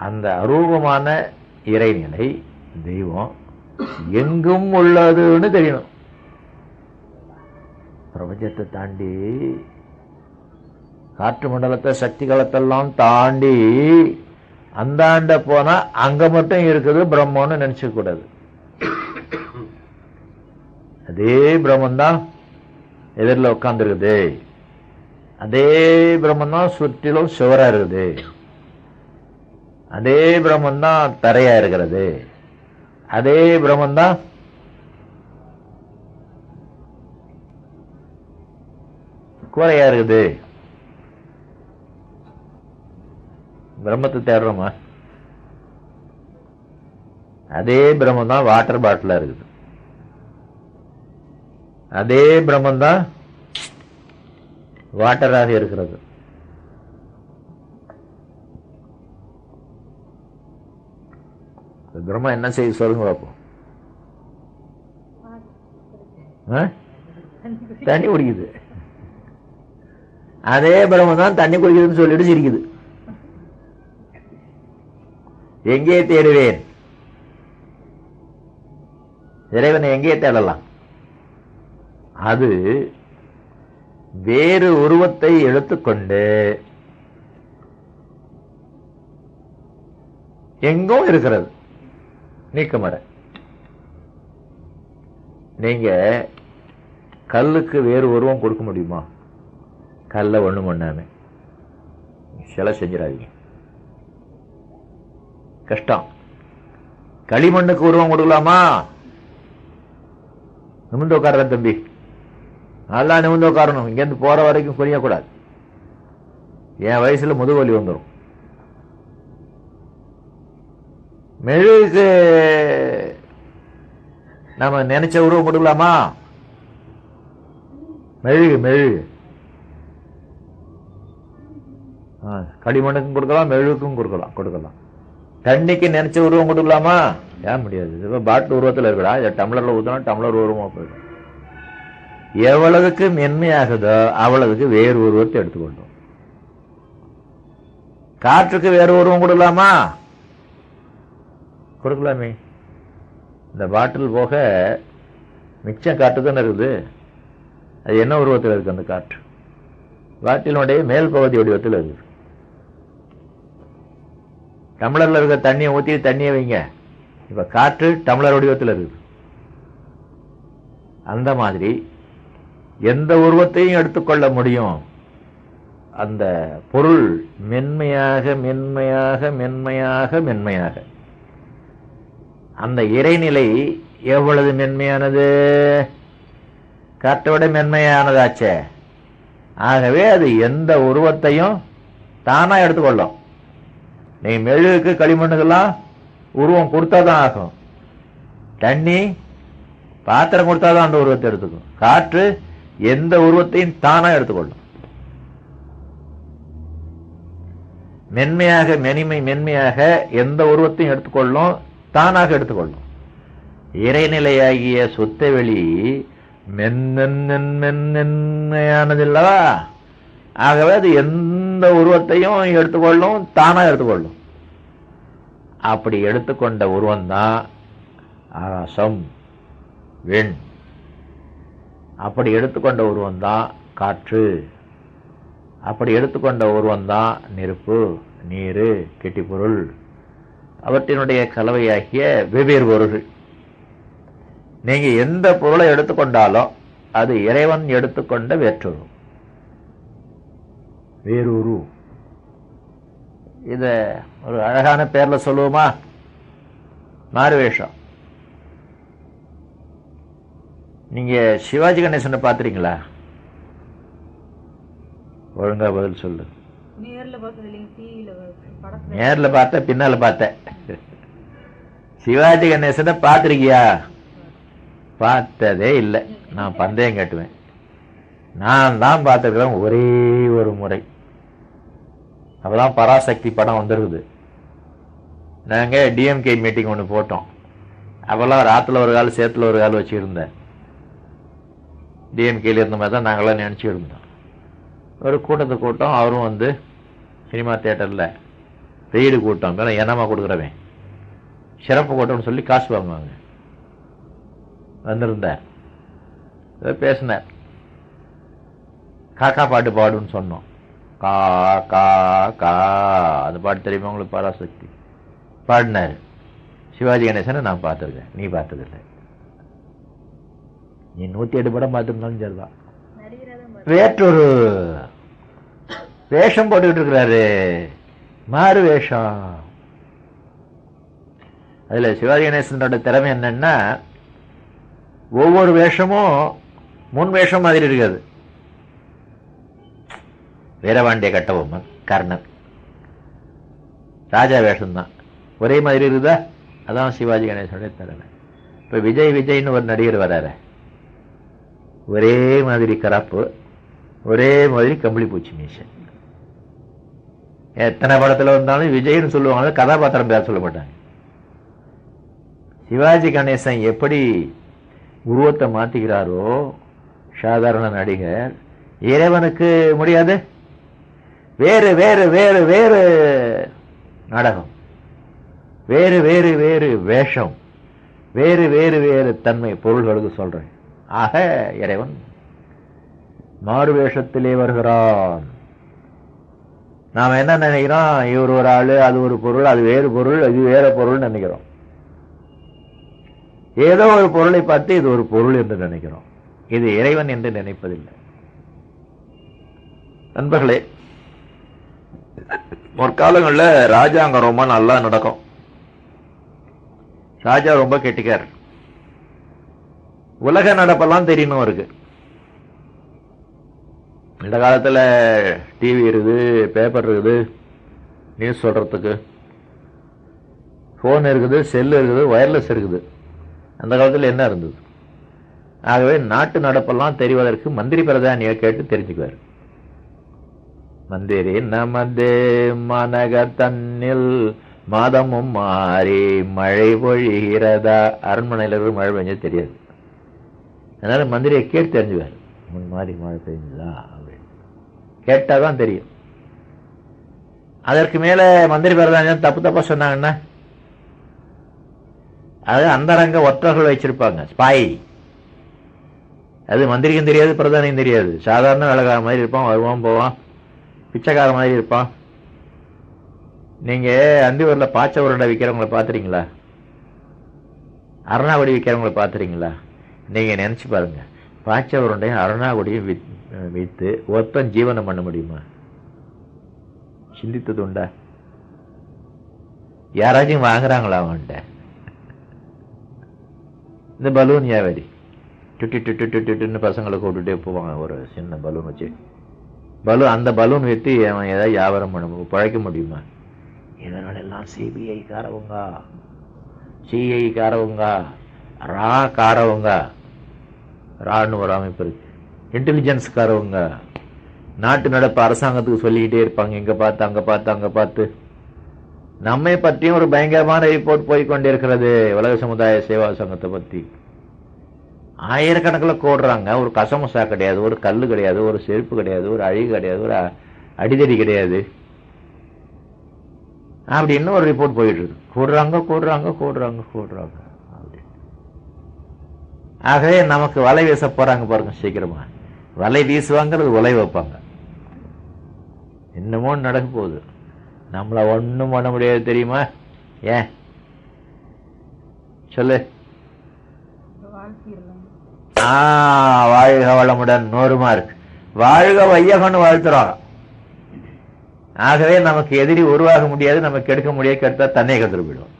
அந்த அரூபமான இறைநிலை தெய்வம் எங்கும் உள்ளதுன்னு தெரியணும். பிரபஞ்சத்தை தாண்டி, காற்று மண்டலத்தை, சக்தி களத்தெல்லாம் தாண்டி அந்தாண்ட போனா அங்க மட்டும் இருக்குது பிரம்மன்னு நினைச்சுக்க கூடாது. அதே பிரம்மந்தான் எதிரில் உட்கார்ந்துருக்குது, அதே பிரம்மந்தான் சுற்றிலும் சுவரா இருக்குது, அதே பிரம்மந்தான் தரையா இருக்கிறது, அதே பிரம்மந்தான் கூரையா இருக்குது. பிரம்மத்தை தேடுறோமா? அதே பிரம்மம் தான் வாட்டர் பாட்டிலா இருக்குது, அதே பிரம்மம் தான் வாட்டராக இருக்கிறது. பிரம்மம் என்ன செய்ய சொல்லுங்க பார்ப்போம். தண்ணி குடிக்குது. அதே பிரம்மம் தான் தண்ணி குடிக்குதுன்னு சொல்லிட்டு சிரிக்குது. எங்கே தேடுவேன்? இறைவனை எங்கே தேடலாம்? அது வேறு உருவத்தை எடுத்துக்கொண்டு எங்கும் இருக்கிறது. நீக்கமர நீங்க கல்லுக்கு வேறு உருவம் கொடுக்க முடியுமா? கல்ல ஒண்ணும் பண்ணாம சிலை செஞ்சிடாதீங்க, கஷ்டம். களிமண்ணுக்கு உருவம் கொடுக்கலாமா? நிமிந்து உட்கார தம்பி, நல்லா நிமிந்து உட்காரணும். இங்கேருந்து போற வரைக்கும் புரியக்கூடாது. என் வயசுல முதுவலி வந்துடும். மெழுகுக்கு நம்ம நினைச்ச உருவம் கொடுக்கலாமா? மெழுகு மெழுகு களிமண்ணுக்கும் கொடுக்கலாம், மெழுகுக்கும் கொடுக்கலாம். தண்ணிக்கு நினைச்ச உருவம் கொடுக்கலாமா? ஏன் முடியாது. பாட்டில் உருவத்தில் இருக்கா, டம்ளர்ல ஊத்தினா டம்ளர் உருவமா போயிடும். எவ்வளவுக்கு மென்மையாகுதோ அவ்வளவுக்கு வேறு உருவத்தை எடுத்துக்கொண்டோம். காற்றுக்கு வேறு உருவம் கொடுக்கலாமா? கொடுக்கலாமே. இந்த பாட்டில் போக மிச்சம் காற்று தானே இருக்குது. அது என்ன உருவத்தில் இருக்கு? அந்த காற்று பாட்டிலுடைய மேல் பகுதி வடிவத்தில் இருக்குது. டம்ளர்ல இருக்க தண்ணியை ஊற்றி தண்ணியை வைங்க, இப்ப காற்று டம்ளர் வடிவத்தில் இருக்குது. அந்த மாதிரி எந்த உருவத்தையும் எடுத்துக்கொள்ள முடியும். அந்த பொருள் மென்மையாக மென்மையாக மென்மையாக மென்மையாக, அந்த இறைநிலை எவ்வளவு மென்மையானது? காற்றோட மென்மையானதாச்சே. ஆகவே அது எந்த உருவத்தையும் தானா எடுத்துக்கொள்ளும். நீ மெழுகுக்கு களிமண்ணுக்கெல்லாம் உருவம் கொடுத்தாதான் ஆகும். தண்ணி பாத்திரம் கொடுத்தாதான் அந்த உருவத்தை எடுத்துக்கும். காற்று எந்த உருவத்தையும் தானா எடுத்துக்கொள்ளும். மென்மையாக எந்த உருவத்தையும் எடுத்துக்கொள்ளும், தானாக எடுத்துக்கொள்ளும். இறைநிலையாகிய சுத்த வெளி மென்மையானதில்லவா? ஆகவே அது எந்த உருவத்தையும் எடுத்துக்கொள்ளும், தானா எடுத்துக்கொள்ளும். அப்படி எடுத்துக்கொண்ட உருவம்தான் ஆகாசம், வெண். அப்படி எடுத்துக்கொண்ட உருவம்தான் காற்று. அப்படி எடுத்துக்கொண்ட உருவம்தான் நெருப்பு, நீர், கெட்டிப்பொருள் அவற்றினுடைய கலவையாகிய வெவ்வேறு பொருள்கள். நீங்க எந்த பொருளை எடுத்துக்கொண்டாலும் அது இறைவன் எடுத்துக்கொண்ட வேற்றொரு வேறொரு. இத ஒரு அழகான பேர்ல சொல்லுவோமா? மாறுவேஷம். நீங்க சிவாஜி கணேசனை பாத்துறீங்களா? ஒழுங்கா பதில் சொல்லு. நேர்ல பார்த்த, பின்னால பார்த்த. சிவாஜி கணேசனை பாத்திருக்கியா? பார்த்ததே இல்லை. நான் பந்தயம் கேட்டுவேன். நான் தான் பார்த்துருக்கிறேன் ஒரே ஒரு முறை. அப்பதான் பராசக்தி படம் வந்துருக்குது. நாங்க டிஎம்கே மீட்டிங் ஒன்று போட்டோம். அப்பெல்லாம் ராத்துல ஒரு கால் சேத்துல ஒரு கால் வச்சுருந்தேன். டிஎம்கேல இருந்த மாதிரி தான் நாங்களாம் நினைச்சு இருந்தோம். ஒரு கூட்டத்தை கூட்டம். அவரும் வந்து சினிமா தியேட்டர்ல பெய்டு கூட்டம், என்னமா கொடுக்குறவன் சிறப்பு கூட்டம்னு சொல்லி காசு வாங்குவாங்க. வந்திருந்தார், பேசினார். காக்கா பாட்டு பாடுன்னு சொன்னோம். கா கா கா அந்த பாட்டு தெரியுமா உங்களுக்கு? பராசக்தி பாடினாரு. சிவாஜி கணேசனை நான் பார்த்துருக்கேன், நீ பார்த்ததில்லை. நீ 108 படம் பார்த்துருந்தாலும் சரிதான். வேற்றொரு வேஷம் போட்டுக்கிட்டு இருக்கிறாரு, மாறு வேஷம். அதுல சிவாஜி கணேசனோட திறமை என்னன்னா, ஒவ்வொரு வேஷமும் முன் வேஷம் மாதிரி இருக்காது. வீரபாண்டிய கட்டபொம்மன், கர்ணன், ராஜா வேஷம்தான் ஒரே மாதிரி இருக்குதா? அதான் சிவாஜி கணேசனுடைய திறமை. இப்ப விஜய்னு ஒரு நடிகர் வராரு, ஒரே மாதிரி கராப்பு, ஒரே மாதிரி கம்பளி பூச்சி மீசை. எத்தனை படத்துல வந்தாலும் விஜய்னு சொல்லுவாங்க, கதாபாத்திரம் பேர் சொல்ல மாட்டாங்க. சிவாஜி கணேசன் எப்படி உருவத்தை மாத்திக்கிறாரோ சாதாரண நடிகர், இறைவனுக்கு முடியாது. வேறு வேறு வேறு வேறு நாடகம், வேறு வேறு வேறு வேஷம், வேறு வேறு வேறு தன்மை பொருள்களுக்கு சொல்றேன். ஆக இறைவன் மாறு வேஷத்திலே வருகிறான். நாம என்ன நினைக்கிறோம்? இவர் ஒரு ஆளு, அது ஒரு பொருள், அது வேறு பொருள், இது வேற பொருள் நினைக்கிறோம். ஏதோ ஒரு பொருளை பார்த்து இது ஒரு பொருள் என்று நினைக்கிறோம். இது இறைவன் என்று நினைப்பதில்லை. நண்பர்களே, முற்காலங்களில் ராஜாங்கம் ரொம்ப நல்லா நடக்கும். ராஜா ரொம்ப கெட்டிக்கார். உலக நடப்பெல்லாம் தெரியணும் இருக்கு. இந்த காலத்துல டிவி இருக்குது, பேப்பர் இருக்குது, நியூஸ் சொல்றதுக்கு, போன் இருக்குது, செல்லு இருக்குது, வயர்லெஸ் இருக்குது. அந்த காலத்துல என்ன இருந்தது? ஆகவே நாட்டு நடப்பெல்லாம் தெரிவதற்கு மந்திரி பிரதானியை கேட்டு தெரிஞ்சுக்குவார். மந்திரி நமது மனக தன்னில் மாதமும் மாறி மழை பொழிகிறதா? அரண்மனையில இருந்து மழை பெஞ்சது தெரியாது. அதனால மந்திரியை கேட்டு தெரிஞ்சுவார், முன் மாதிரி மழை பெய்யுதா அப்படின்னு கேட்டாதான் தெரியும். அதற்கு மேல மந்திரி பிரதானியம் தப்பு தப்பா சொன்னாங்கன்னா, அது அந்தரங்க ஒற்றர்கள் வச்சிருப்பாங்க, ஸ்பாய். அது மந்திரிக்கும் தெரியாது, பிரதானியும் தெரியாது. சாதாரண வேலைக்கார மாதிரி இருப்பான், வருவான் போவான், பிச்சைக்கார மாதிரி இருப்பான். நீங்க அந்தியூர்ல பாச்ச உருண்டை விற்கிறவங்களை பாத்துறீங்களா? அருணாகுடி விற்கிறவங்களை பாத்துறீங்களா? நீங்க நினைச்சு பாருங்க, பாச்ச உருண்டையும் அருணாகுடியும் வித்து ஒருத்தன் ஜீவனம் பண்ண முடியுமா? சிந்தித்தது உண்டா? யாராச்சும் வாங்குறாங்களா அவன்கிட்ட? இந்த பலூன் வியாபாரி டுட்டி டுட்டு டுட்டுன்னு பசங்களை கூப்பிட்டுட்டே போவாங்க, ஒரு சின்ன பலூன் வச்சு. அந்த பலூன் வித்து அவன் ஏதாவது வியாபாரம் பண்ண பழைக்க முடியுமா? இவர்கள் எல்லாம் சிபிஐ காரவங்க, சிஐ காரவங்க, ரா காரவங்க. ரான்னு ஒரு அமைப்பு இருக்கு, இன்டெலிஜென்ஸ் காரவங்க. நாட்டு நடப்பு அரசாங்கத்துக்கு சொல்லிக்கிட்டே இருப்பாங்க, இங்க பார்த்து அங்க பார்த்து அங்க பார்த்து. நம்மை பற்றியும் ஒரு பயங்கரமான ரிப்போர்ட் போய்கொண்டிருக்கிறது, உலக சமுதாய சேவா சங்கத்தை பத்தி. ஆயிரக்கணக்கில் கோடுறாங்க. ஒரு கசமசா கிடையாது, ஒரு கல்லு கிடையாது, ஒரு செருப்பு கிடையாது, ஒரு அழகு கிடையாது, ஒரு அடிதடி கிடையாது அப்படின்னு ஒரு ரிப்போர்ட் போயிட்டு இருக்கு. கூடுறாங்க கூடுறாங்க கூடுறாங்க கூடுறாங்க. ஆகவே நமக்கு வலை வீச போறாங்க பாருங்க. சீக்கிரமா வலை வீசுவாங்கிறது உலை வைப்பாங்க. என்னமோ நடக்க போகுது. நம்மளை ஒன்றும் பண்ண முடியாது தெரியுமா? ஏன் சொல்லு. வாழ்க வளமுடன் 100 மார்க். வாழ்க வையகன்னு வாழ்த்துறோம். ஆகவே நமக்கு எதிரி உருவாக முடியாது, நமக்கு எடுக்க முடியாது, கெடுத்தா தன்னை கெடுத்துட்டு போயிடும்.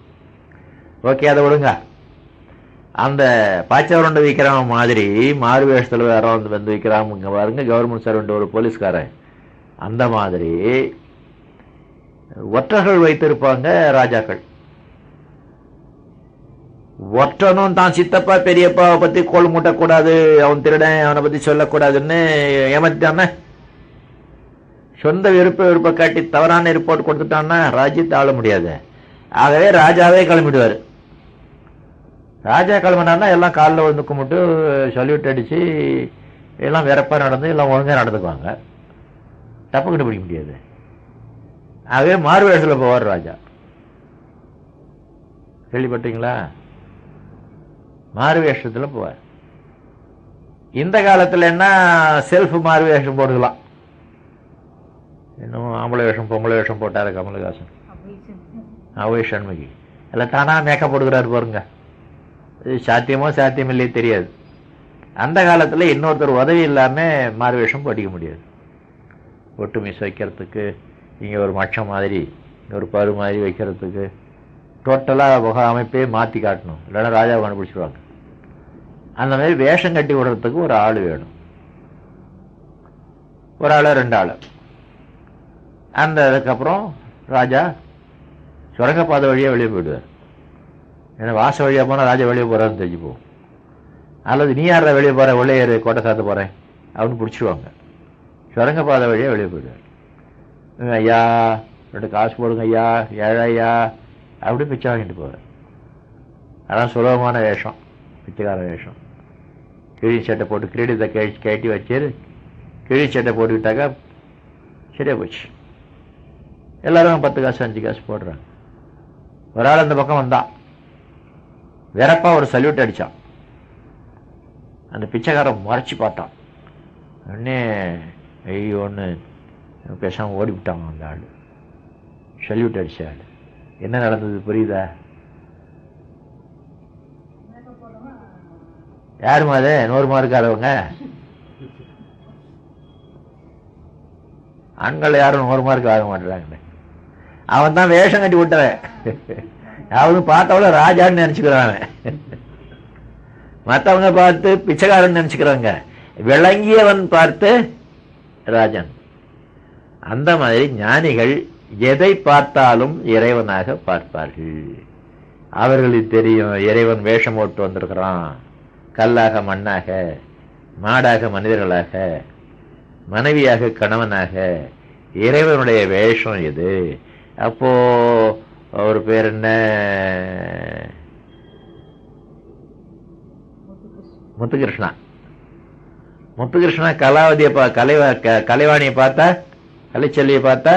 ஓகே, அதை விடுங்க. அந்த பாச்சவரண்டு விற்கிறவன் மாதிரி மாறு வேஷத்தில் வேற வந்து விற்கிறான். இங்க பாருங்க, கவர்மெண்ட் சர்வெண்ட் ஒரு போலீஸ்காரன். அந்த மாதிரி ஒற்றர்கள் வைத்திருப்பாங்க ராஜாக்கள். ஒற்றனும் தான் சித்தப்பா பெரியப்பாவை பத்தி கோல் மூட்டக்கூடாது, அவன் திருடன், அவனை பத்தி சொல்லக்கூடாதுன்னு ஏமாத்திட்டான. சொந்த விருப்ப காட்டி தவறான ரிப்போர்ட் கொடுத்துட்டான்னா ராஜ்யத்தை ஆள முடியாது. ஆகவே ராஜாவே கிளம்பிடுவார். ராஜா கிளம்பினார்னா எல்லாம் காலில் வந்து கும்பிட்டு சல்யூட் அடிச்சு எல்லாம் வெறப்பா நடந்து எல்லாம் ஒழுங்கா நடந்துக்குவாங்க. தப்பு கண்டுபிடிக்க முடியாது. ஆகவே மாறு வேஷத்தில் போவார் ராஜா. கேள்விப்பட்டீங்களா? மாறு வேஷத்துல போவார். இந்த காலத்துல என்ன செல்ஃப் மாறு வேஷம் போட்டுக்கலாம். இன்னும் ஆம்பளை வேஷம் பொம்பளை வேஷம் போட்டாரு கமலஹாசன், அவை சண்முகி எல்லாம் தானா மேக்கப் போடுகிறாரு பாருங்க. இது சாத்தியமோ சாத்தியம் இல்லையே தெரியாது. அந்த காலத்துல இன்னொருத்தர் உதவி இல்லாம மாறு வேஷம் போட்டிக்க முடியாது. ஒட்டு மீஸ் வைக்கிறதுக்கு இங்க ஒரு மச்சம் மாதிரி, இங்க ஒரு பரு மாதிரி வைக்கிறதுக்கு டோட்டலாக முக அமைப்பே மாற்றி காட்டணும். இல்லைன்னா ராஜாவை கண்டுபிடிச்சிடுவாங்க. அந்த மாதிரி வேஷம் கட்டி விடுறதுக்கு ஒரு ஆள் வேணும். ஒரு ஆள் 2 ஆள். அந்த அதுக்கப்புறம் ராஜா சுரங்கப்பாதை வழியாக வெளியே போயிடுவார். ஏன்னா வாச வழியாக போனால் ராஜா வெளியே போகிறாருன்னு தெரிஞ்சு போகும். அல்லது நீ யாரா வெளியே போகிற, உள்ளே ஏறு, கோட்டை சாத்த போகிறேன் அப்படின்னு பிடிச்சிடுவாங்க. சுரங்கப்பாதை வழியாக வெளியே போயிடுவார். ஐயா 2 காசு போடுங்க ஐயா, ஏழையா அப்படி பிச்சை வாங்கிட்டு போவார். அதான் சுலபமான வேஷம், பிச்சைக்கார வேஷம். கிழி சட்டை போட்டு கிரீடத்தை கட்டி வச்சு கிழி சட்டை போட்டுக்கிட்டாக்கா சரியா போச்சு. எல்லாரும் 10 காசு 5 காசு போடுறாங்க. ஒரு ஆள் அந்த பக்கம் வந்தான், வெறப்பா ஒரு சல்யூட் அடித்தான். அந்த பிச்சைக்காரன் மறைச்சி பார்த்தான். உடனே ஐயோன்னு பேசாமல் ஓடிவிட்டாங்க அந்த ஆள். சல்யூட் அடிச்ச ஆள். என்ன நடந்தது புரியுதா? யாருமா அது 100 மார்க்காரவங்க? ஆண்கள் யாரும் 100 மார்க் ஆக மாட்டேறாங்க. அவன் தான் வேஷம் கட்டி விட்டவன். அவனும் பார்த்தவள ராஜான்னு நினைச்சுக்கிறான். மற்றவங்க பார்த்து பிச்சைக்காரன் நினைச்சுக்கிறாங்க. விளங்கியவன் பார்த்து ராஜன். அந்த மாதிரி ஞானிகள் எதை பார்த்தாலும் இறைவனாக பார்ப்பார்கள். அவர்களுக்கு தெரியும் இறைவன் வேஷம் போட்டு வந்திருக்கிறான். கல்லாக மண்ணாக, மாடாக மனிதர்களாக, மனைவியாக கணவனாக இறைவனுடைய வேஷம் இது. அப்போ ஒரு பேர் என்ன, முத்துகிருஷ்ணா. முத்துகிருஷ்ணா கலாவதியை கலைவாணியை பார்த்தா, கலைச்செல்வியை பார்த்தா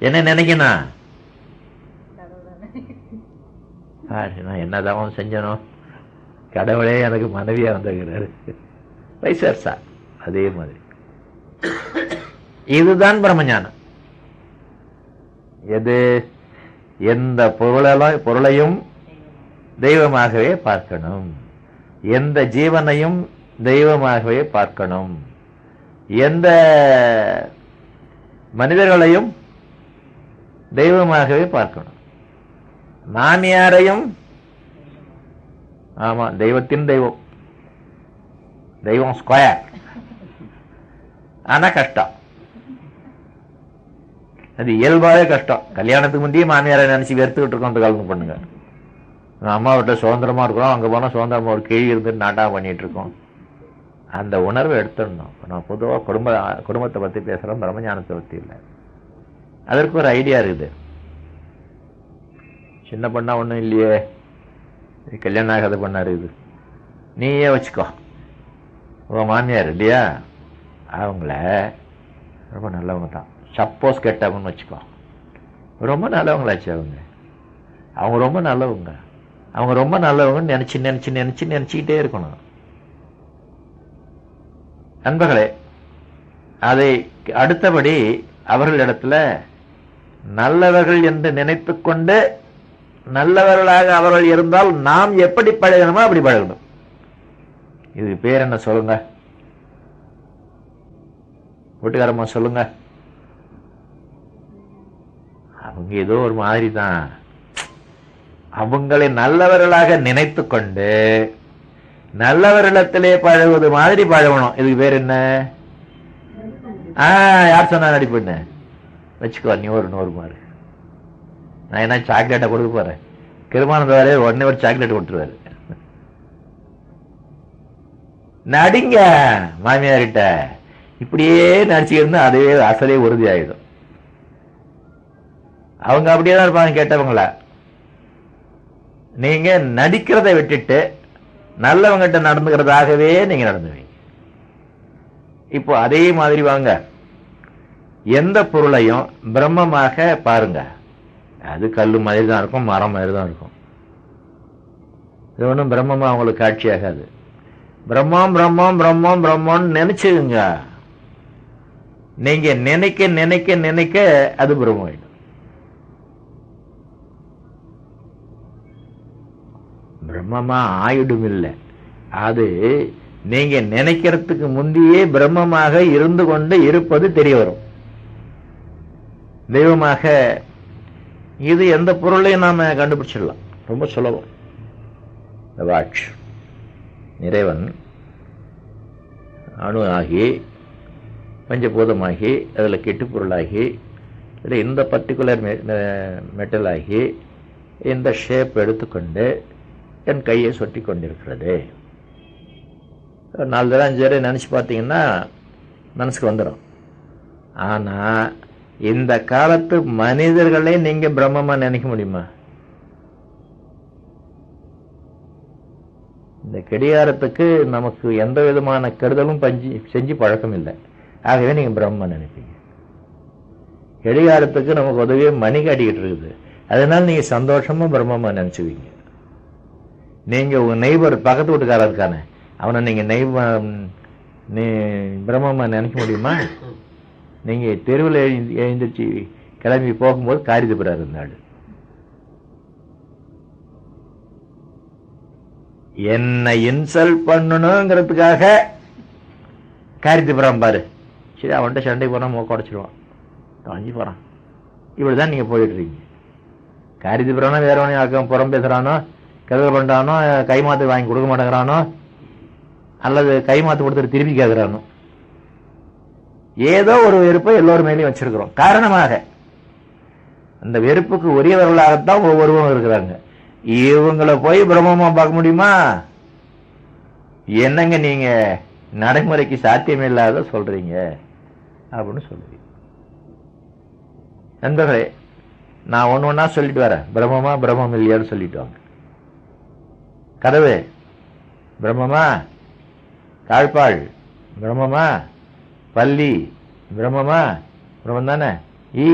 என்ன நினைக்கணும்? நான் என்னதான் செஞ்சனோ, கடவுளே எனக்கு மனைவியா வந்திருக்கிறாரு. வைசர்சா அதே மாதிரி. இதுதான் பிரம்மஞானம். எது? எந்த பொருளையும் தெய்வமாகவே பார்க்கணும், எந்த ஜீவனையும் தெய்வமாகவே பார்க்கணும், எந்த மனிதர்களையும் தெய்வமாகவே பார்க்கணும், மாமியாரையும். ஆமா, தெய்வத்தின் தெய்வம், தெய்வம் ஸ்கொயர். ஆனா கஷ்டம், அது இயல்பாவே கஷ்டம். கல்யாணத்துக்கு முந்தைய மாமியாரை நினைச்சு வெறுத்துக்கிட்டு இருக்கோம். அந்த காலத்து பண்ணுங்க. அம்மாவிட்ட சுதந்திரமா இருக்கிறோம், அங்க போனா சுதந்திரமா ஒரு கேள்வி இருந்துட்டு நாட்டா பண்ணிட்டு இருக்கோம். அந்த உணர்வை எடுத்துடணும். நான் பொதுவாக குடும்பத்தை பத்தி பேசுறோம், பிரம்மஞானத்தை பத்தி இல்லை. அதற்கு ஒரு ஐடியா இருக்குது. சின்ன பண்ணா ஒன்றும் இல்லையே, கல்யாணம் ஆகாத பண்ணா இருக்குது. நீயே வச்சுக்கோ, உன் மாமியார் இல்லையா, அவங்கள ரொம்ப நல்லவங்க தான். சப்போஸ் கெட்டவங்கன்னு வச்சுக்கோ, ரொம்ப நல்லவங்களாச்சு. அவங்க ரொம்ப நல்லவங்க, அவங்க ரொம்ப நல்லவங்கன்னு நினைச்சுக்கிட்டே இருக்கணும். நண்பர்களே, அதை அடுத்தபடி அவர்களிடத்துல நல்லவர்கள் என்று நினைத்து கொண்டு நல்லவர்களாக அவர்கள் இருந்தால் நாம் எப்படி பழகணுமோ அப்படி பழகணும். இது பேர் என்ன சொல்லுங்க, வீட்டுக்காரம்மா சொல்லுங்க. அவங்க ஏதோ ஒரு மாதிரி தான். அவங்களை நல்லவர்களாக நினைத்து கொண்டு நல்லவர்களிடத்திலே பழகுவது மாதிரி பழகணும். இதுக்கு பேர் என்ன? யார் சொன்னா நடிப்புன்னு வச்சுக்கோ. நீ ஒரு 100 மார்க். நான் என்ன சாக்லேட்டை கொடுக்க போறேன்? கிருமானந்த வேலையை உடனே ஒரு சாக்லேட் கொடுத்துருவாரு. நடிங்க மாமியார்கிட்ட. இப்படியே நடிச்சுக்கிட்டு அதே அசலே உறுதி ஆயிடும். அவங்க அப்படியே தான் இருப்பாங்க கேட்டவங்கள. நீங்க நடிக்கிறதை விட்டுட்டு நல்லவங்கிட்ட நடந்துக்கிறதாகவே நீங்க நடந்துவீங்க. இப்போ அதே மாதிரி வாங்க, எந்த பொருளையும் பிரம்மமாக பாருங்க. அது கல்லு மாதிரி தான் இருக்கும், மரம் மாதிரி தான் இருக்கும். இது ஒன்றும் பிரம்மமா அவங்களுக்கு காட்சியாகாது. பிரம்மம் பிரம்மம் பிரம்மம் பிரம்மன்னு நினைச்சுங்க. நீங்க நினைக்க நினைக்க நினைக்க அது பிரம்மம். பிரம்மமா ஆயிடும் இல்லை. அது நீங்க நினைக்கிறதுக்கு முந்தையே பிரம்மமாக இருந்து கொண்டு இருப்பது தெரிய வரும். தெய்வமாக இது எந்த பொருளையும் நாம கண்டுபிடிச்சிடலாம், ரொம்ப சுலபம். வாட்ச் இறைவன் அணு ஆகி பஞ்சபூதமாகி அதில் கெட்டுப்பொருளாகி இதில் இந்த பர்டிகுலர் மெட்டல் ஆகி இந்த ஷேப் எடுத்துக்கொண்டு என் கையை சொட்டி கொண்டிருக்கிறது. 4 தடவை 5 தடவை நினச்சி பார்த்தீங்கன்னா மனசுக்கு வந்துடும். ஆனால் இந்த காலத்து மனிதர்களே நீங்கள் பிரம்மமாக நினைக்க முடியுமா? இந்த கடிகாரத்துக்கு நமக்கு எந்த விதமான கெடுதலும் செஞ்சு பழக்கம் இல்லை. ஆகவே நீங்கள் பிரம்ம நினைப்பீங்க. கடிகாரத்துக்கு நமக்கு உதவியே மணி காட்டிக்கிட்டு இருக்குது. அதனால நீங்கள் சந்தோஷமாக பிரம்மமாக நினச்சிவீங்க. நீங்கள் உங்கள் நெய்பர் பக்கத்து வீட்டுக்காரர் இருக்கானே, அவனை நீங்கள் நீ பிரம்மமாக நினைக்க முடியுமா? நீங்கள் தெருவில் எழுந்திரிச்சு கிளம்பி போகும்போது காரிதபுரார் இருந்தாள். என்னை இன்சல்ட் பண்ணணுங்கிறதுக்காக காரிதபுரம் பாரு. சரி, அவன்கிட்ட சண்டை போனால் மூக்க உடச்சிடுவான், தொலைஞ்சி போகிறான். இப்படி தான் நீங்கள் போயிட்டுருக்கீங்க. காரிதபுரம்னா வேறவனையும் புறம் பேசுகிறானோ, கெடுதல் பண்ணுறானோ, கைமாத்து வாங்கி கொடுக்க மாட்டேங்கிறானோ, அல்லது கைமாத்து கொடுத்துட்டு திருப்பி கேட்குறானோ, ஏதோ ஒரு வெறுப்பை எல்லோரும் மேலேயும் வச்சிருக்கிறோம். காரணமாக அந்த வெறுப்புக்கு உரியவர்களாகத்தான் ஒவ்வொருவரும் இருக்கிறாங்க. இவங்களை போய் பிரம்மமா பார்க்க முடியுமா? என்னங்க நீங்க நடைமுறைக்கு சாத்தியமே இல்லாத சொல்றீங்க அப்படின்னு சொல்லுவீங்க. நண்பர்களே, நான் ஒன்று ஒன்றா சொல்லிட்டு வரேன். பிரம்மமா பிரம்மம் இல்லையான்னு சொல்லிட்டு வாங்க. கதவு பிரம்மமா, தாழ்பாள் பிரம்மமா, பள்ளி பிரம்மமா, பிரம்மம் தானே. ஈ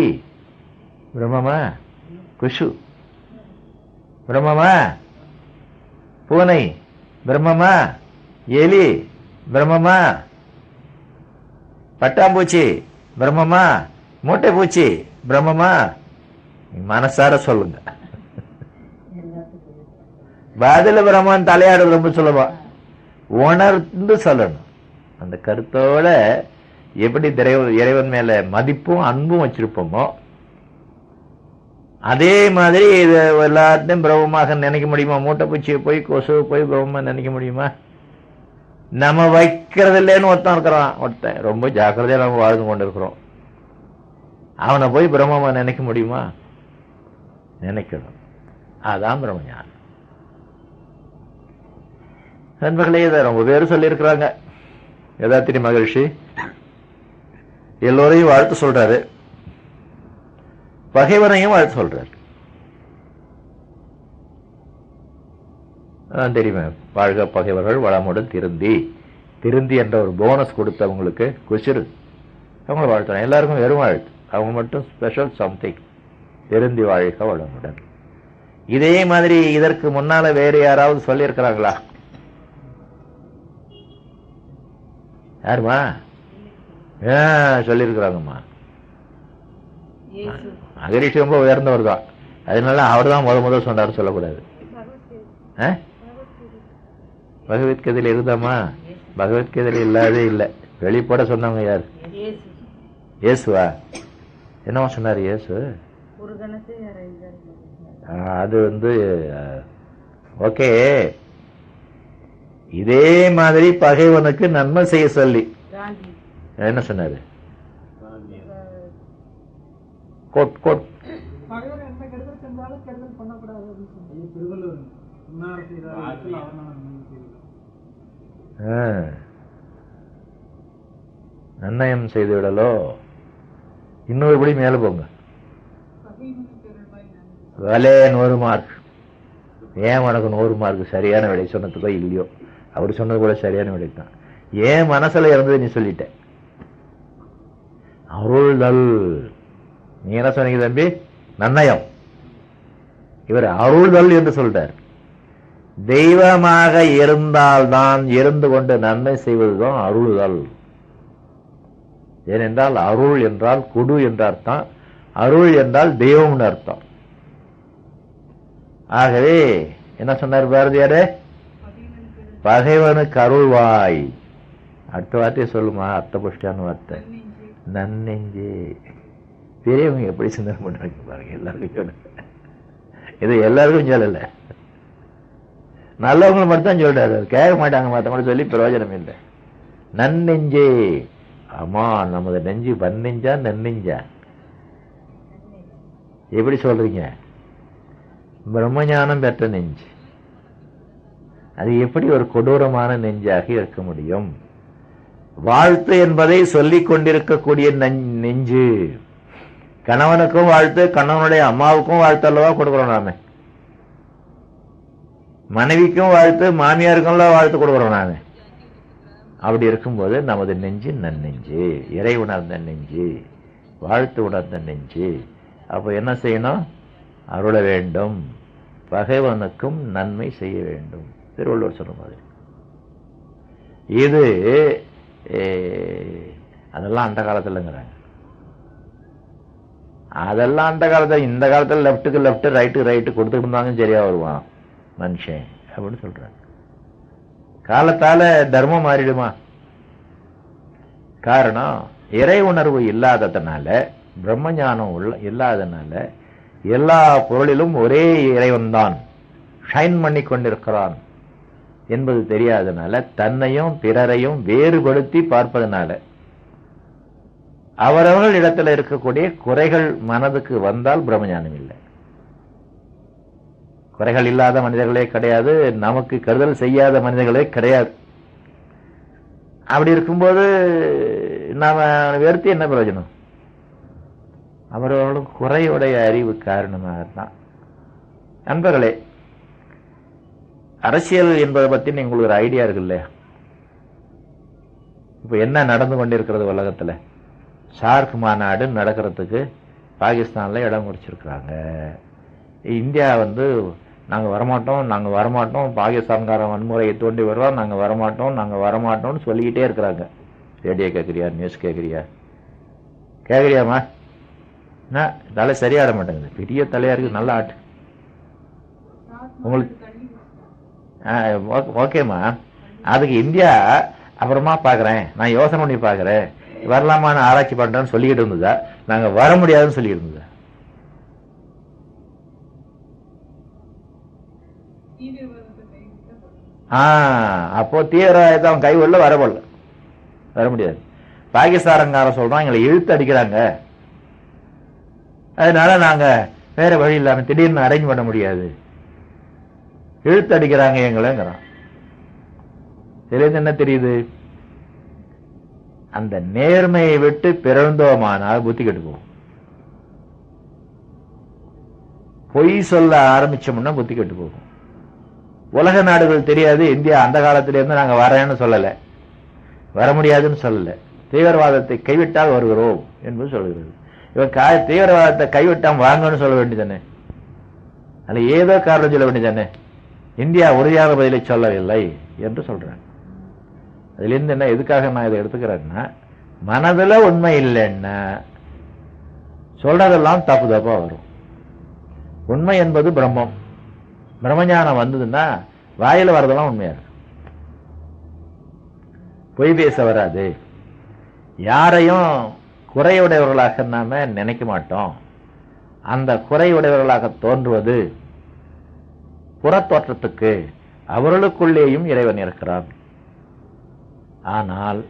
பிரம்மமா, குஷு பிரம்மமா, பூனை பிரம்மமா, எலி பிரம்மமா, பட்டாம்பூச்சி பிரம்மமா, மூட்டை பூச்சி பிரம்மமா. மனசார சொல்லுங்க. பதில பிரம்மன் தலையாடுறது ரொம்ப சுலபம். உணர்ந்து சொல்லணும். அந்த கருத்தோட எப்படி இறைவன் மேல மதிப்பும் அன்பும் வச்சிருப்போமோ அதே மாதிரி இது எல்லாத்தையும் பிரம்மமாக நினைக்க முடியுமா? மூட்டை பூச்சியை போய் கொசுவை போய் பிரம்மமா நினைக்க முடியுமா? நம்ம வைக்கிறது இல்லைன்னு ஒருத்தன் இருக்கிறான். ஒருத்தன் ரொம்ப ஜாக்கிரதையா நம்ம வாழ்ந்து கொண்டு இருக்கிறோம். அவனை போய் பிரம்மமா நினைக்க முடியுமா? நினைக்கணும். அதான் பிரம்மஞானம். நண்பர்களே, இதை ரொம்ப பேர் சொல்லியிருக்கிறாங்க. யதாத்திரி மகரிஷி எல்லோரையும் வாழ்த்து சொல்றாரு, பகைவனையும் வாழ்த்து சொல்றாரு. தெரியுமா? வாழ்க பகைவர்கள் வளமுடன் திருந்தி. திருந்தி என்ற ஒரு போனஸ் கொடுத்தவங்களுக்கு குசிறு அவங்க வாழ்த்துறாங்க. எல்லாருக்கும் வெறும் வாழ்த்து, அவங்க மட்டும் ஸ்பெஷல் சம்திங். திருந்தி வாழ்க வளமுடன். இதே மாதிரி இதற்கு முன்னால வேறு யாராவது சொல்லியிருக்கிறாங்களா? யாருமா? சொல்லியிருக்கிறாங்கம்மா. மகரிஷி ரொம்ப உயர்ந்தவர் தான். அதனால அவர் தான் முதல் சொன்னார் சொல்லக்கூடாது. பகவத்கீதையில இருந்தாமா? பகவத்கீதையில இல்லாதே இல்லை. வெளிப்பட சொன்னவங்க யார்? இயேசுவா? என்னவா சொன்னார் இயேசு? அது ஓகே. இதே மாதிரி பகைவனுக்கு நன்மை செய்ய சொல்லி என்ன சொன்னாரு? கோட் கோட் நன்னயம் செய்து விடலோ. இன்னொரு படி மேல போங்க. வேலே 100 மார்க். ஏன் உனக்கு 100 மார்க்? சரியான விடை சொன்னதுக்கோ இல்லையோ, அவர் சொன்னது கூட சரியான விடை தான். ஏன் மனசுல இருந்தது நீ சொல்லிட்ட. அருள்தல். நீ என்ன சொன்னீங்க தம்பி? நன்னயம். இவர் அருள்தல் என்று சொல்றார். தெய்வமாக இருந்தால்தான் இருந்து கொண்டு நன்மை செய்வதுதான் அருள்தல். ஏனென்றால் அருள் என்றால் குடு என்ற அர்த்தம், அருள் என்றால் தெய்வம்னு அர்த்தம். ஆகவே என்ன சொன்னார் பாரதியாரே? பகைவனுக்கு அருள்வாய். அடுத்த வார்த்தையை சொல்லுமா? அர்த்த புஷ்டான வார்த்தை. நன்னெஞ்சே. பெரியவங்க எப்படி சிந்தனை பண்றாங்க பாருங்க. எல்லாருக்கும் சொல்ல, இது எல்லாருக்கும் சொல்லல, நல்லவங்களை மட்டும் தான் சொல்றாரு. கேட்க மாட்டாங்க, மற்றவங்க சொல்லி பிரயோஜனம் இல்லை. நன்னெஞ்சே. ஆமா, நமது நெஞ்சு பன்னெஞ்சா நன்னெஞ்சா? எப்படி சொல்றீங்க? பிரம்மஞானம் பெற்ற நெஞ்சு. அது எப்படி ஒரு கொடூரமான நெஞ்சாக இருக்க முடியும்? வாழ்த்து என்பதை சொல்லிக் கொண்டிருக்கக்கூடிய நெஞ்சு. கணவனுக்கும் வாழ்த்து, கணவனுடைய அம்மாவுக்கும் வாழ்த்து அல்லவா கொடுக்கிறோம் நாம. மனைவிக்கும் வாழ்த்து, மாமியாருக்கும் வாழ்த்து கொடுக்கிறோம் நாம. அப்படி இருக்கும்போது நமது நெஞ்சு நன்னெஞ்சு, இறை உணர்ந்த நெஞ்சு, வாழ்த்து உணர்ந்த நெஞ்சு. அப்போ என்ன செய்யணும்? அருள வேண்டும், பகைவனுக்கும் நன்மை செய்ய வேண்டும். திருவள்ளுவர் சொன்ன மாதிரி. இது அதெல்லாம் அந்த காலத்துலங்கிறாங்க. அதெல்லாம் அந்த காலத்தில். இந்த காலத்தில் லெப்டுக்கு லெப்ட், ரைட்டுக்கு ரைட்டு கொடுத்துட்டு இருந்தாங்க, சரியா வருவான் மனுஷன் அப்படின்னு சொல்றாங்க. காலத்தால தர்மம் மாறிடுமா? காரணம் இறை உணர்வு இல்லாததுனால, பிரம்மஞானம் இல்லாததுனால எல்லா பொருளிலும் ஒரே இறைவன் தான் ஷைன் பண்ணி கொண்டிருக்கிறான் என்பது தெரியாதனால, தன்னையும் பிறரையும் வேறுபடுத்தி பார்ப்பதனால, அவரவர்கள் இடத்துல இருக்கக்கூடிய குறைகள் மனதுக்கு வந்தால் பிரம்மஞானம் இல்லை. குறைகள் இல்லாத மனிதர்களே கிடையாது, நமக்கு கருதல் செய்யாத மனிதர்களே கிடையாது. அப்படி இருக்கும்போது நாம வெறுத்து என்ன பிரயோஜனம்? அவர்களும் குறையுடைய அறிவு காரணமாக தான். நண்பர்களே, அரசியல் என்பதை பத்தி உங்களுக்கு ஒரு ஐடியா இருக்கு இல்லையா? இப்ப என்ன நடந்து கொண்டிருக்கிறது உலகத்துல? சார்க் மாநாடு நடக்கிறதுக்கு பாகிஸ்தான்ல இடம் குறிச்சிருக்கிறாங்க. இந்தியா நாங்க வரமாட்டோம், பாகிஸ்தான்காரன் வன்முறையை தோண்டி வருவோம், நாங்க வரமாட்டோம்னு சொல்லிக்கிட்டே இருக்கிறாங்க. ரேடியோ கேட்குறியா? நியூஸ் கேட்குறியாமா? தலை சரியாட மாட்டேங்குது. பெரிய தலையா இருக்கு, நல்ல ஆட்டு உங்களுக்கு. ஓகேம்மா, அதுக்கு இந்தியா அப்புறமா பாக்குறேன், நான் யோசனை பண்ணி பாக்குறேன், வரலாமான ஆராய்ச்சி பண்றேன்னு சொல்லிக்கிட்டு இருந்ததா? நாங்க வர முடியாதுன்னு சொல்லிக்கிட்டு இருந்ததா? அப்போ தீவிரவாதத்தை அவன் கைவிடல, வர முடியாது. பாகிஸ்தான்காரன் சொல்றான் எங்களை இழுத்து அடிக்கிறாங்க, அதனால நாங்க வேற வழி இல்லாம திடீர்னு அரேஞ்ச் பண்ண முடியாது, இழுத்து அடிக்கிறாங்க எங்களைங்கிறான். தெரியுது? என்ன தெரியுது? அந்த நேர்மையை விட்டு பிறந்தோமானால் புத்தி கெட்டு போகும். பொய் சொல்ல ஆரம்பிச்சோம்னா புத்தி கெட்டு போகும். உலக நாடுகள் தெரியாது, இந்தியா அந்த காலத்தில இருந்து நாங்க வரேன்னு சொல்லல, வர முடியாதுன்னு சொல்லல, தீவிரவாதத்தை கைவிட்டால் வருகிறோம் என்பது சொல்கிறது. இவன் தீவிரவாதத்தை கைவிட்டான் வாங்கன்னு சொல்ல வேண்டியதானே? அல்ல ஏதோ காரணம் சொல்ல வேண்டியதானே? இந்தியா உறுதியான பதிலை சொல்லவில்லை என்று சொல்றாங்க. அதுல இருந்து என்ன, எதுக்காக நான் இதை எடுத்துக்கிறேன்னா, மனதுல உண்மை இல்லைன்னா சொல்றதெல்லாம் தப்பு தப்பா வரும். உண்மை என்பது பிரம்மம். பிரம்மஞானம் வந்ததுன்னா வாயில வர்றதெல்லாம் உண்மையா இருக்கு. பொய் பேச வராது. யாரையும் குறையுடையவர்களாக நாம நினைக்க மாட்டோம். அந்த குறையுடையவர்களாக தோன்றுவது புறத்தோற்றத்துக்கு. அவர்களுக்குள்ளேயும் இறைவன் இருக்கிறான். ஆனால்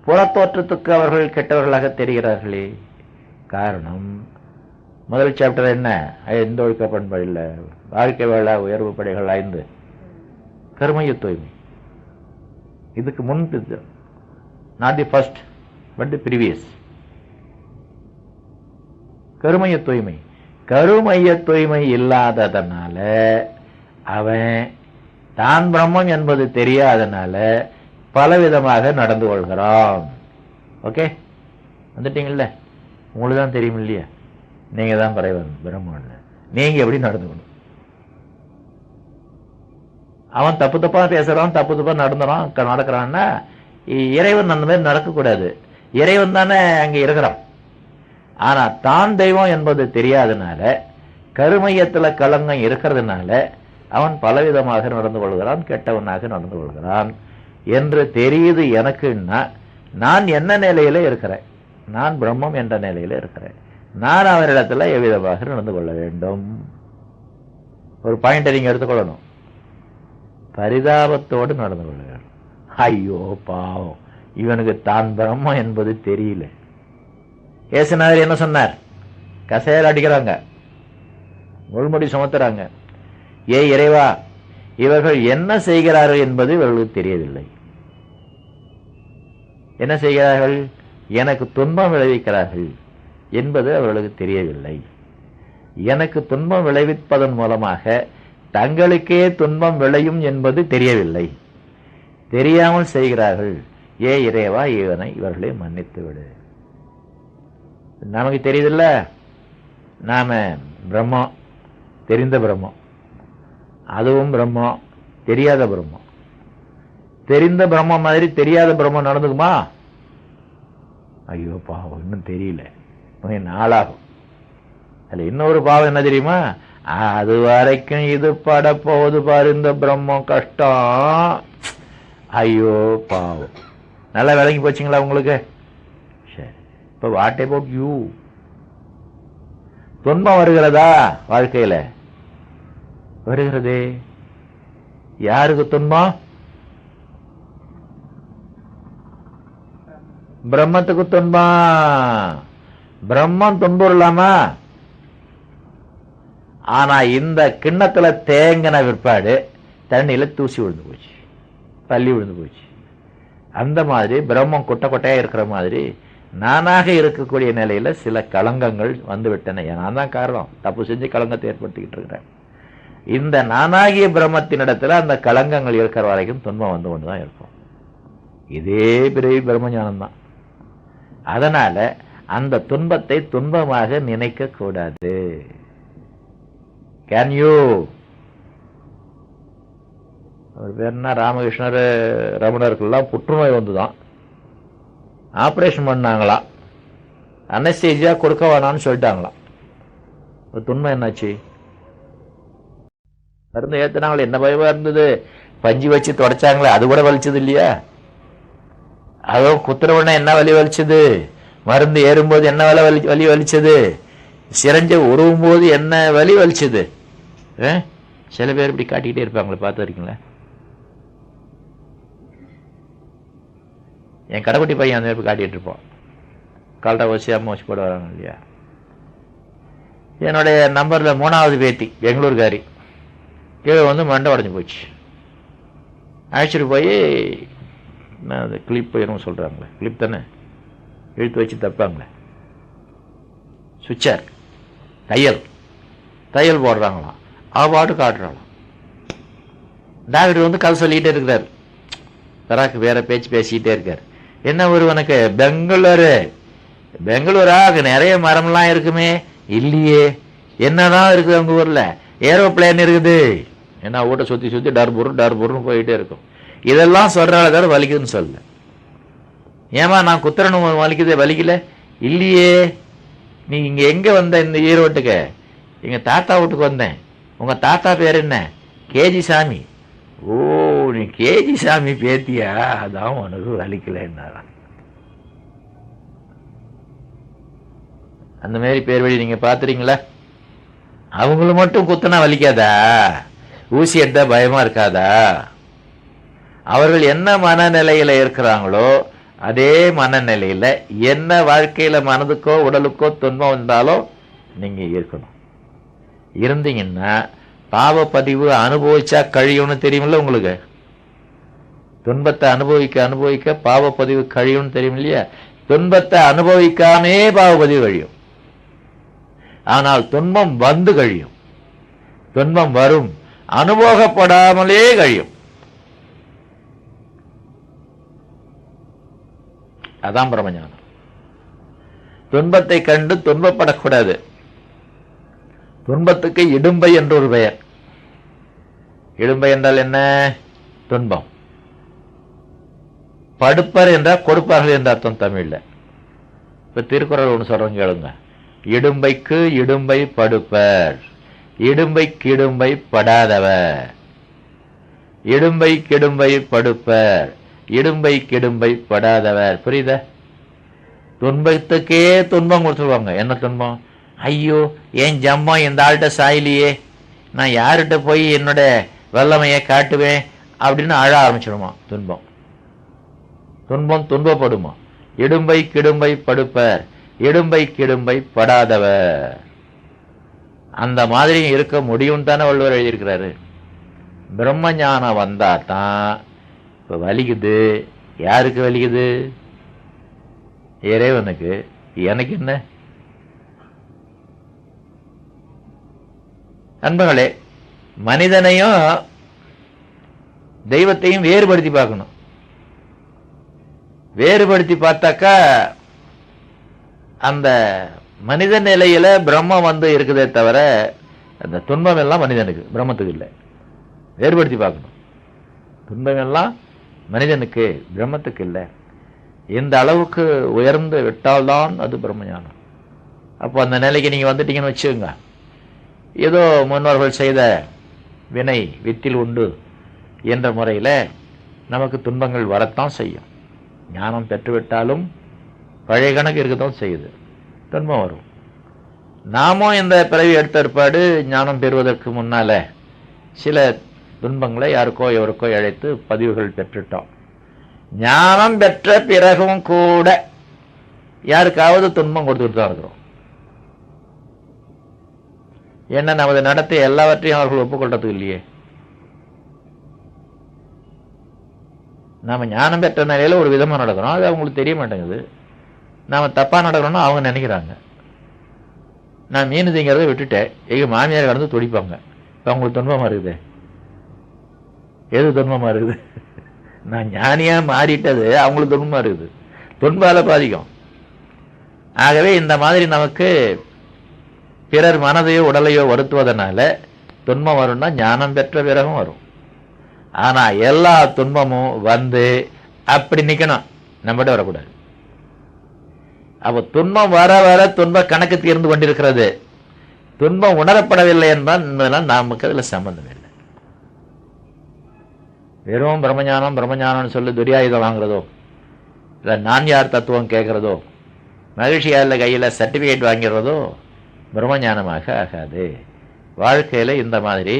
புறத்தோற்றத்துக்கு அவர்கள் கெட்டவர்களாக தெரிகிறார்களே. காரணம், முதல் சாப்டர் என்ன? எந்த ஒழுக்க பண்பு இல்லை, வாழ்க்கை வேளா உயர்வு படைகள் 5, கருமைய தூய்மை. இதுக்கு முன், not the first but the previous. கருமைய தூய்மை. கருமைய தூய்மை இல்லாததனால அவன் தான் பிரம்மம் என்பது தெரியாதனால பலவிதமாக நடந்து கொள்கிறான். ஓகே, வந்துட்டீங்கல்ல? உங்களுக்கு தான் தெரியும் இல்லையா? நீங்க தான் பிரம்மம். நீங்க எப்படி நடந்துக்கணும்? அவன் தப்பு தப்பா பேசுறான், தப்பு தப்பா நடக்கிறான்னா இறைவன் அந்த மாதிரி நடக்கக்கூடாது. இறைவன் தானே அங்க இருக்கிறான். ஆனா தான் தெய்வம் என்பது தெரியாதனால, கருமையத்துல கலங்கம் இருக்கிறதுனால அவன் பலவிதமாக நடந்து கொள்கிறான், கெட்டவனாக நடந்து கொள்கிறான் என்று தெரியுது எனக்குன்னா, நான் என்ன நிலையில இருக்கிறேன்? நான் பிரம்மம் என்ற நிலையில இருக்கிறேன். நான் அவரிடத்துல எவ்விதமாக நடந்து கொள்ள வேண்டும்? ஒரு பாயிண்டை நீங்க எடுத்துக்கொள்ளணும். பரிதாபத்தோடு நடந்து கொள்ள வேண்டும். ஐயோ பாவம், இவனுக்கு தான் பிரம்மம் என்பது தெரியல. ஏசுநாதர் என்ன சொன்னார்? கசையால் அடிக்கிறாங்க, முள்முடி சுமத்துறாங்க. ஏ இறைவா, இவர்கள் என்ன செய்கிறார்கள் என்பது இவர்களுக்கு தெரியவில்லை. என்ன செய்கிறார்கள்? எனக்கு துன்பம் விளைவிக்கிறார்கள் என்பது அவர்களுக்கு தெரியவில்லை. எனக்கு துன்பம் விளைவிப்பதன் மூலமாக தங்களுக்கே துன்பம் விளையும் என்பது தெரியவில்லை. தெரியாமல் செய்கிறார்கள். ஏ இறைவா, இவர்களை மன்னித்து விடு. நமக்கு தெரியுதில்ல, நாம பிரம்மம், தெரிந்த பிரம்மம். அதுவும் பிரம்மம், தெரியாத பிரம்மம். தெரிந்த பிரம்மம் மாதிரி தெரியாத பிரம்மம் நடந்துக்குமா? ஐயோ பாவம், இன்னும் தெரியல, நாளாகும். அதுல இன்னொரு பாவம் என்ன தெரியுமா? அது வரைக்கும் இது பட போகுது பாரு இந்த பிரம்மம், கஷ்டம். ஐயோ பாவம். நல்லா விளங்கி போச்சுங்களா உங்களுக்கு? சரி, இப்ப வாட் அபவுட் யூ? துன்பம் வருகிறதா வாழ்க்கையில? வருகிறது. யாருக்கு துன்பம்? பிரம்மத்துக்கு துன்பம். பிரம்மம் துன்புறலாமா? ஆனா இந்த கிண்ணத்துல தேங்கின விற்பாடு தண்ணியில தூசி விழுந்து போச்சு, தள்ளி விழுந்து போச்சு. அந்த மாதிரி பிரம்மம் கொட்டை கொட்டையா இருக்கிற மாதிரி நானாக இருக்கக்கூடிய நிலையில சில களங்கங்கள் வந்து விட்டன. நான் தான் காரணம், தப்பு செஞ்சு களங்கத்தை ஏற்படுத்திக்கிட்டு இருக்கிறேன். இந்த நானாகிய பிரம்மத்தினிடத்துல அந்த களங்கங்கள் இருக்கிற வரைக்கும் துன்பம் வந்து கொண்டுதான் இருக்கும். இதே பிறவி பிரம்மஞானம் தான். அதனால அந்த துன்பத்தை துன்பமாக நினைக்க கூடாது. Can you? அவர் பேர் என்ன? ராமகிருஷ்ணர், ரமணருக்கெல்லாம் புற்றுநோய் வந்துதான். ஆபரேஷன் பண்ணாங்களாம், அனஸ்தீசியா கொடுக்க வேணாம்னு சொல்லிட்டாங்களாம். துன்பம் என்னாச்சு? மருந்து ஏத்துனாங்களே, என்ன பயமா இருந்தது? பஞ்சு வச்சு தொடச்சாங்களே, அது கூட வலிச்சது இல்லையா? அதுவும் குத்துறவுடனே என்ன வலி வலிச்சது? மருந்து ஏறும்போது என்ன வலி வலிச்சது? சிரஞ்ச உருவும் போது என்ன வலி வலிச்சது? சில பேர் இப்படி காட்டிக்கிட்டே இருப்பாங்களே, பார்த்து இருக்கீங்களா? என் கடைக்குட்டி பையன் அந்த மாதிரி காட்டிட்டு இருப்போம். கால்டா வச்சு அம்மா வச்சு போட வராங்க இல்லையா? என்னுடைய நம்பர்ல 3வது பேத்தி, பெங்களூர்காரி, கீழே வந்து மண்டை உடஞ்சி போச்சு. அழைச்சிட்டு போய் அது கிளிப் என்னமோ சொல்றாங்களே, கிளிப் தானே, இழுத்து வச்சு தப்பாங்களே, சுவிட்சர் தையல் போடுறாங்களாம். பாட்டு காட்டுறாங்களாம். டாக்டர் வந்து கதை சொல்லிக்கிட்டே இருக்கிறார். தராக்கு வேற பேச்சு பேசிக்கிட்டே இருக்காரு. என்ன ஒருவனுக்கு பெங்களூரா? அங்க நிறைய மரம்லாம் இருக்குமே. இல்லையே. என்னதான் இருக்குது அவங்க ஊர்ல? ஏரோப்ளேன் இருக்குது. என்ன ஊட்ட சுத்தி சுத்தி டர்புர்னு போயிட்டே இருக்கும். இதெல்லாம் சொல்றால தவிர வலிக்குதுன்னு சொல்ல. ஏமா நான் குத்துறணும் வலிக்குது? வலிக்கல இல்லையே. நீ இங்க எங்க வந்த? இந்த ஈரோட்டுக்கு எங்க தாத்தா வீட்டுக்கு வந்தேன். உங்க தாத்தா பேர் என்ன? கேஜி சாமி. ஓ, நீ கேஜி சாமி பேத்தியா? அதான் உனக்கு வலிக்கலன்னாரா. அந்த மாதிரி பேர் வழி நீங்க பாத்துறீங்களா? அவங்கள மட்டும் குத்தனா வலிக்காதா? ஊசி எடுத்தா பயமா இருக்காதா? அவர்கள் என்ன மனநிலையில இருக்கிறாங்களோ அதே மனநிலையில என்ன வாழ்க்கையில மனதுக்கோ உடலுக்கோ துன்பம் வந்தாலும் நீங்க இருக்கணும். இருந்தீங்கன்னா பாவப்பதிவு அனுபவிச்சா கழியும்னு தெரியுமில்ல உங்களுக்கு. துன்பத்தை அனுபவிக்க அனுபவிக்க பாவப்பதிவு கழியும்னு தெரியும் இல்லையா? துன்பத்தை அனுபவிக்காமே பாவப்பதிவு கழியும். ஆனால் துன்பம் வந்து கழியும். துன்பம் வரும், அனுபவப்படாமலே கழியும். அதான் பிரம்மஞானம். துன்பத்தை கண்டு துன்பப்படக்கூடாது. துன்பத்துக்கு இடும்பை என்று ஒரு பெயர். இடும்பை என்றால் என்ன? துன்பம். படுப்பர் என்றால் கொடுப்பார்கள் என்ற அர்த்தம் தமிழ்ல. இப்ப திருக்குறள் ஒன்று சொல்றோம் கேளுங்க. இடும்பைக்கு இடும்பை படுப்பர், இடும்பைக்கு இடும்பை படாதவர். இடும்பை கிடும்பை படுப்பர், இடும்பை கிடும்பை படாதவர். புரியுதா? துன்பத்துக்கே துன்பம் கொடுத்துருவாங்க. என்ன துன்பம்? ஐயோ, என் ஜம்மம் இந்த ஆள்கிட்ட சாயிலியே, நான் யார்கிட்ட போய் என்னோட வல்லமையை காட்டுவேன் அப்படின்னு அழ ஆரம்பிச்சிடுமா. துன்பம் துன்பம் துன்பப்படுமா. இடும்பை கிடும்பை படுப்பர், இடும்பை கிடும்பை படாதவர். அந்த மாதிரி இருக்க முடியும் தானே வள்ளுவர் எழுதியிருக்கிறாரு. பிரம்ம ஞானம் வந்தா தான் இப்ப வலிக்குது. யாருக்கு வலிக்குது? இறைவனுக்கு. எனக்கு என்ன? அன்பர்களே, மனிதனையும் தெய்வத்தையும் வேறுபடுத்தி பார்க்கணும். வேறுபடுத்தி பார்த்தாக்கா அந்த மனித நிலையில பிரம்மம் வந்து இருக்குதே தவிர அந்த துன்பம் எல்லாம் மனிதனுக்கு, பிரம்மத்துக்கு இல்லை. வேறுபடுத்தி பார்க்கணும். துன்பம் எல்லாம் மனிதனுக்கு, பிரம்மத்துக்கு இல்லை. இந்த அளவுக்கு உயர்ந்து விட்டால்தான் அது பிரம்மஞானம். அப்போ அந்த நிலைக்கு நீங்க வந்துட்டீங்கன்னு வச்சுக்கோங்க, ஏதோ முன்னோர்கள் செய்த வினை வித்தில் உண்டு என்ற முறையில் நமக்கு துன்பங்கள் வரத்தான் செய்யும். ஞானம் பெற்றுவிட்டாலும் பழைய கணக்கு இருக்கத்தான் செய்யுது, துன்பம் வரும். நாமும் இந்த பிறவி எடுத்த ஏற்பாடு ஞானம் பெறுவதற்கு முன்னால சில துன்பங்களை யாருக்கோ எவருக்கோ இழைத்து பதிவுகள் பெற்றுட்டோம். ஞானம் பெற்ற பிறகும் கூட யாருக்காவது துன்பம் கொடுத்துட்டு தான் இருக்கிறோம். என்ன, நமது நடத்தை எல்லாவற்றையும் அவர்கள் ஒப்புக்கொள்றதுக்கு இல்லையே. நாம ஞானம் பெற்ற நிலையில ஒரு விதமா நடக்கிறோம், அது அவங்களுக்கு தெரிய மாட்டேங்குது. நாம தப்பா நடக்கிறோம்னா அவங்க நினைக்கிறாங்க. நான் மீன் திங்கிறத விட்டுட்டேன், எங்க மாமியார் கடந்து துடிப்பாங்க. இப்போ அவங்களுக்கு துன்பமா இருக்குது. எது துன்பமா இருக்குது? நான் ஞானியா மாறிட்டது அவங்களுக்கு துன்பமா இருக்குது. துன்பால பாதிக்கும். ஆகவே இந்த மாதிரி நமக்கு பிறர் மனதையோ உடலையோ வருத்துவதனால துன்பம் வரும்னா ஞானம் பெற்ற பிறகும் வரும். ஆனா எல்லா துன்பமும் வந்து அப்படி நிக்கணும், நம்மகிட்ட வரக்கூடாது. அப்ப துன்பம் வர வர துன்ப கணக்கு தீர்ந்து கொண்டிருக்கிறது. துன்பம் உணரப்படவில்லை என்பதால் நமக்கு அதுல சம்பந்தம் இல்லை. வெறும் பிரம்மஞானம் பிரம்மஞானம்னு சொல்லி துரியாயுதம் வாங்குறதோ, இல்லை நான் யார் தத்துவம் கேட்கறதோ, மகிழ்ச்சியால கையில சர்டிபிகேட் வாங்கிறதோ பிரம்மஞானமாக ஆகாது. வாழ்க்கையில இந்த மாதிரி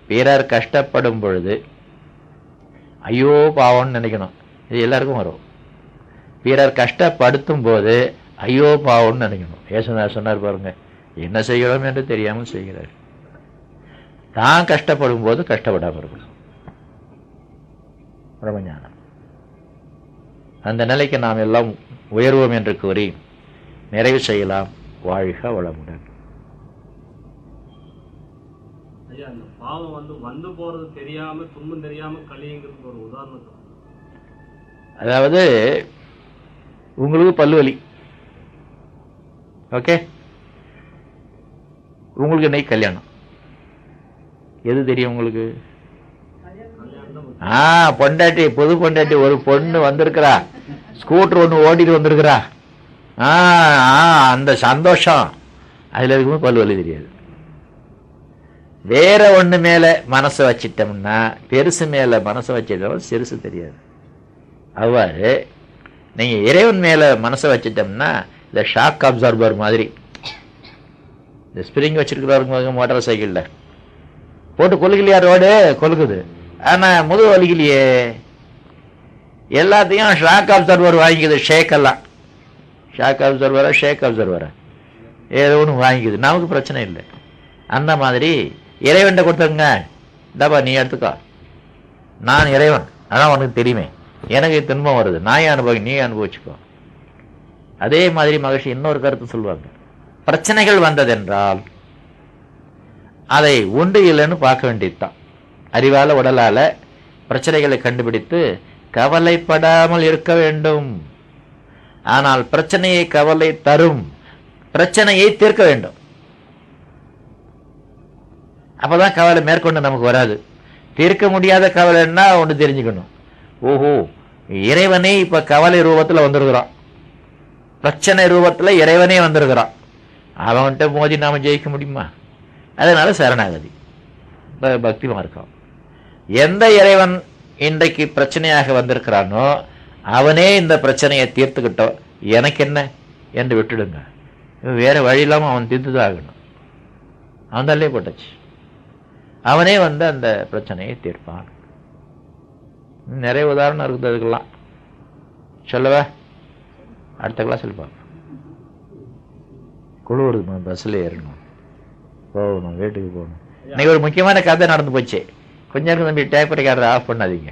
பிறர் கஷ்டப்படும் பொழுது ஐயோ பாவம்னு நினைக்கணும். இது எல்லாருக்கும் வரும். பிறர் கஷ்டப்படுத்தும் போது ஐயோ பாவம்னு நினைக்கணும். ஏசுநாதர் சொன்னார் பாருங்க, என்ன செய்யணும் என்று தெரியாமல் செய்கிறார். தான் கஷ்டப்படும் போது கஷ்டப்படாமல் இருக்கணும். பிரம்மஞானம். அந்த நிலைக்கு நாம் எல்லாம் உயர்வோம் என்று கூறி நிறைவு செய்யலாம். வாழ்க வளமுடன். பாவம் வந்து போறது தெரியாம துன்பம் தெரியாம கழியுங்கிறது ஒரு உதாரணம். அதாவது உங்களுக்கு பல்லு வலி, ஓகே, உங்களுக்கு இன்னைக்கு கல்யாணம். எது தெரியும் உங்களுக்கு? பொண்டாட்டி, புது பொண்டாட்டி ஒரு பொண்ணு வந்திருக்கிறா, ஸ்கூட்டர் ஒண்ணு ஓட்டிட்டு வந்திருக்கிறா. அந்த சந்தோஷம் அதில் இருக்கும்போது பல் வலி தெரியாது. வேற ஒன்று மேலே மனசை வச்சிட்டோம்னா, பெருசு மேலே மனசை வச்சிட்டோம், சிறுசு தெரியாது. அவ்வாறு நீங்கள் இறைவன் மேலே மனசை வச்சிட்டோம்னா, இந்த ஷாக் அப்சர்வர் மாதிரி, இந்த ஸ்ப்ரிங் வச்சிருக்கிறவங்க மோட்டார் சைக்கிளில் போட்டு கொலுக்கலையா, ரோடு கொலுக்குது, ஆனால் முதுகு வலிக்கலையே. எல்லாத்தையும் ஷாக் அப்சர்வர் வாங்கிக்குது. ஷேக்கெல்லாம் ஷாக் அப்சர்வரா ஏதோ ஒன்று வாங்கிக்குது, நமக்கு பிரச்சனை இல்லை. அந்த மாதிரி இறைவன் கொடுத்துருங்க, இந்தாப்பா நீ எடுத்துக்கோ, நான் இறைவன், அதான் உனக்கு தெரியுமே, எனக்கு துன்பம் வருது, நான் நீ அனுபவிச்சுக்கோ. அதே மாதிரி மகிழ்ச்சி இன்னொரு கருத்து சொல்லுவாங்க, பிரச்சனைகள் வந்ததென்றால் அதை உண்டு இல்லைன்னு பார்க்க வேண்டியதுதான். அறிவால உடலால பிரச்சனைகளை கண்டுபிடித்து கவலைப்படாமல் இருக்க வேண்டும். ஆனால் பிரச்சனையை கவலை தரும், பிரச்சனையை தீர்க்க வேண்டும். அப்பதான் கவலை மேற்கொண்டு நமக்கு வராது. தீர்க்க முடியாத கவலைன்னா ஒன்று தெரிஞ்சுக்கணும், ஓஹோ இறைவனே இப்ப கவலை ரூபத்தில் வந்திருக்கிறான், பிரச்சனை ரூபத்தில் இறைவனே வந்திருக்கிறான், அவன்கிட்ட மோதி நாம ஜெயிக்க முடியுமா? அதனால சரணாகதி பக்தி மார்க்கம். எந்த இறைவன் இன்றைக்கு பிரச்சனையாக வந்திருக்கிறானோ அவனே இந்த பிரச்சனையை தீர்த்துக்கிட்டோம், எனக்கு என்ன என்று விட்டுடுங்க. வேற வழி இல்லாமல் அவன் தீர்த்துதான் ஆகணும். அவன் தள்ளே போட்டாச்சு, அவனே வந்து அந்த பிரச்சனையை தீர்ப்பான். நிறைய உதாரணம் இருக்குது, அதுக்கெல்லாம் சொல்லவா? அடுத்த கிளாஸ் பார்ப்போம். குழுவுறது பஸ்ஸில் ஏறணும், போகணும், வீட்டுக்கு போகணும். இன்னைக்கு ஒரு முக்கியமான கதை நடந்து போச்சு. கொஞ்ச நேரம் தம்பி டேப் ரெக்கார்டரை ஆஃப் பண்ணாதீங்க.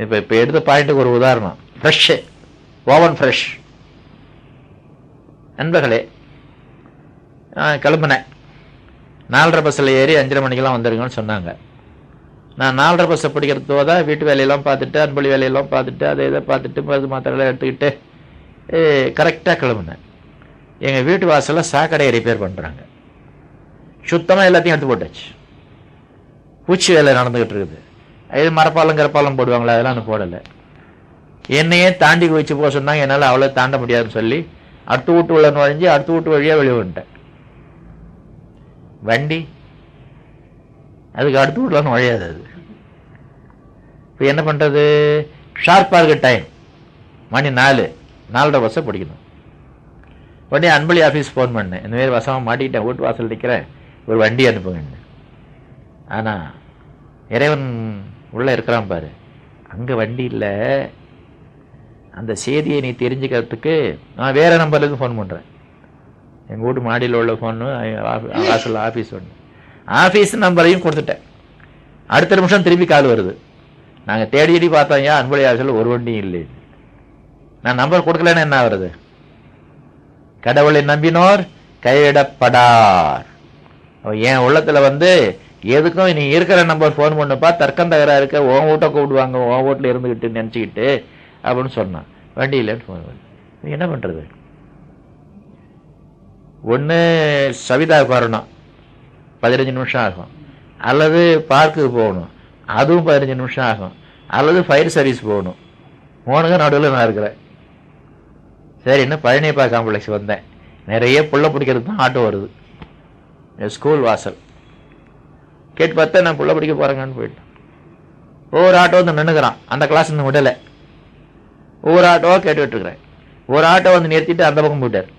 இப்போ எடுத்த பாயிண்ட்டுக்கு ஒரு உதாரணம், ஃப்ரெஷ்ஷு ஓவன் ஃப்ரெஷ். நண்பர்களே, கிளம்புனேன், 4:30 பஸ்ஸில் ஏறி 5:30 மணிக்கெல்லாம் வந்துருங்கன்னு சொன்னாங்க. நான் 4:30 பஸ்ஸை பிடிக்கிறது போதா வீட்டு வேலையெல்லாம் பார்த்துட்டு, அன்பளி வேலையெல்லாம் பார்த்துட்டு, அதை இதை பார்த்துட்டு, மருந்து மாத்திரைலாம் எடுத்துக்கிட்டு கரெக்டாக கிளம்புனேன். எங்கள் வீட்டு வாசலில் சாக்கடையை ரிப்பேர் பண்ணுறாங்க. சுத்தமாக எல்லாத்தையும் எடுத்து போட்டாச்சு. பூச்சி வேலை நடந்துக்கிட்டு இருக்குது. இது மரப்பாலம் கரப்பாலம் போடுவாங்களா, அதெல்லாம் நான் போடலை. என்னையே தாண்டி வச்சு போக சொன்னாங்க. என்னால் அவ்வளோ தாண்ட முடியாதுன்னு சொல்லி அடுத்த வீட்டு உள்ள நுழைஞ்சு அடுத்த வீட்டு வழியாக வெளியே வந்துட்டேன். வண்டி அதுக்கு அடுத்த வீட்டில் நுழையாது. அது இப்போ என்ன பண்ணுறது? ஷார்ப்பாக இருக்க டைம், மணி 4:30 பஸ்ஸை பிடிக்கணும். உடனே அன்பளி ஆஃபீஸ் ஃபோன் பண்ணேன், இந்த மாதிரி வசமாக மாட்டிக்கிட்டேன், வீட்டு வாசல் நிற்கிறேன், ஒரு வண்டி அனுப்புங்க. ஆனால் இறைவன் உள்ளே இருக்கிறான் பாரு, அங்கே வண்டி இல்லை. அந்த செய்தியை நீ தெரிஞ்சுக்கிறதுக்கு நான் வேறு நம்பர்லேருந்து ஃபோன் பண்ணுறேன். எங்கள் வீட்டு மாடியில் உள்ள ஃபோனு, வாசலில் ஆஃபீஸ் ஒன்று, ஆஃபீஸ் நம்பரையும் கொடுத்துட்டேன். அடுத்த நிமிஷம் திருப்பி கால் வருது. நாங்கள் தேடி பார்த்தோம், ஏன் அன்பளி ஆஃபீஸில் ஒரு வண்டியும் இல்லை. நான் நம்பர் கொடுக்கலன்னு என்ன வருது? கடவுளை நம்பினோர் கைவிடப்படார். என் உள்ளத்தில் வந்து எதுக்கும் நீ இருக்கிற நம்பர் ஃபோன் பண்ணுப்பா, தர்க்கம் தகராறு இருக்க, உன் வீட்டை கூப்பிடுவாங்க, உன் வீட்டில் இருந்துக்கிட்டு நினச்சிக்கிட்டு அப்படின்னு சொன்னான். வண்டி இல்லைன்னு ஃபோன் பண்ணு. என்ன பண்ணுறது? ஒன்று சவிதாவுக்கு வரணும், 15 நிமிஷம் ஆகும். அல்லது பார்க்குக்கு போகணும், அதுவும் 15 நிமிஷம் ஆகும். அல்லது ஃபயர் சர்வீஸ் போகணும். 3க்கும் நடுவில் நான் இருக்கிறேன். சரி, இன்னும் பழனியப்பா காம்ப்ளெக்ஸ் வந்தேன். நிறைய புள்ள பிடிக்கிறதுக்கு தான் ஆட்டோ வருது. ஸ்கூல் வாசல் கேட்டு பார்த்தா நான் புள்ள பிடிக்க போகிறேங்கன்னு போயிட்டேன். ஒவ்வொரு ஆட்டோ வந்து நின்றுக்கிறான், அந்த கிளாஸ் இன்னும் விடலை. ஒவ்வொரு ஆட்டோவாக கேட்டுக்கிட்டுருக்கிறேன். ஒரு ஆட்டோ வந்து நிறுத்திட்டு அந்த பக்கம் போயிட்டார்.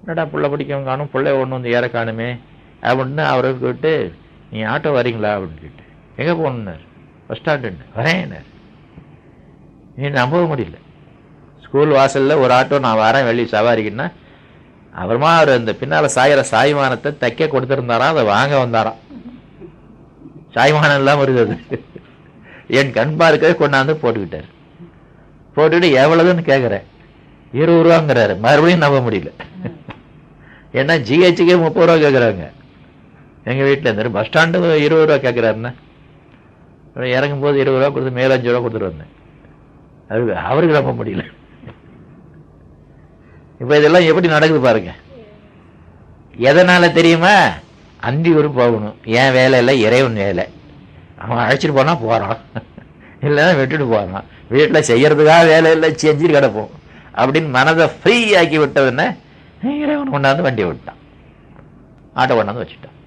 என்னடா புள்ள பிடிக்கவங்க காணும், பிள்ளை ஒன்று வந்து ஏற காணுமே அப்படின்னு அவரை கேட்டு, நீ ஆட்டோ வரீங்களா அப்படின்னு கேட்டு, எங்கே போகணுன்னார். பஸ் ஸ்டாண்டுன்னு. வரேன்னார். நீ நம்பவே முடியல. ஸ்கூல் வாசலில் ஒரு ஆட்டோ நான் வரேன் வெளியே சவாரிக்குன்னா, அப்புறமா அவர் அந்த பின்னால் சாயிற சாய்மானத்தை தைக்க கொடுத்துருந்தாராம், அதை வாங்க வந்தாராம். சாய்மானம் இல்லாமல் இருக்குது. என் கண்பா இருக்கவே கொண்டாந்து போட்டுக்கிட்டார். போட்டுக்கிட்டு எவ்வளவுன்னு கேட்குறேன். 20 ரூபாங்கிறாரு. மறுபடியும் நம்ப முடியல. ஏன்னா ஜிஹெச்சுக்கே 30 ரூபா கேட்குறாங்க. எங்கள் வீட்டில் இருந்தார். பஸ் ஸ்டாண்டு 20 ரூபா கேட்குறாருன்னா, இறங்கும்போது 20 ரூபா கொடுத்து மேலே 5 ரூபா கொடுத்துட்டு வந்தேன். அது அவருக்கு நம்ப முடியல. இப்போ இதெல்லாம் எப்படி நடக்குது பாருங்க. எதனால தெரியுமா? அந்தியூர் போகணும். ஏன் வேலை இல்லை, இறைவன் வேலை. அவன் அழைச்சிட்டு போனால் போகிறான், இல்லைன்னா விட்டுட்டு போகிறான். வீட்டில் செய்யறதுக்காக வேலை இல்லை, செஞ்சுட்டு கிடப்போம். அப்படின்னு மனதை ஃப்ரீ ஆக்கி விட்டதுன்னு இறைவன் கொண்டாந்து வண்டியை விட்டான், ஆட்டோ கொண்டாந்து வச்சுட்டான்.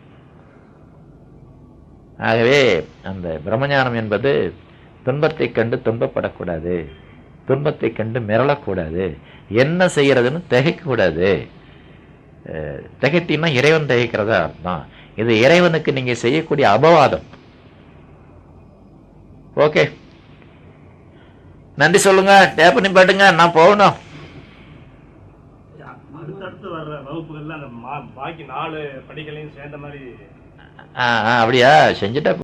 ஆகவே அந்த பிரம்மஞானம் என்பது துன்பத்தை கண்டு துன்பப்படக்கூடாது, துன்பத்தை கண்டு மிரளக்கூடாது, என்ன செய்யறதுன்னு திகைக்கக்கூடாது. திகைட்டின்னா இறைவன் திகைக்கிறதா அர்த்தம். இது இறைவனுக்கு நீங்க செய்யக்கூடிய அபவாதம். ஓகே, நன்றி சொல்லுங்க, டேப் பண்ணி பாட்டுங்க, நான் போகணும். அடுத்தடுத்து வர்ற வகுப்புகள்ல அந்த பாக்கி 4 படிகளையும் சேர்ந்த மாதிரி அப்படியா செஞ்சுட்டா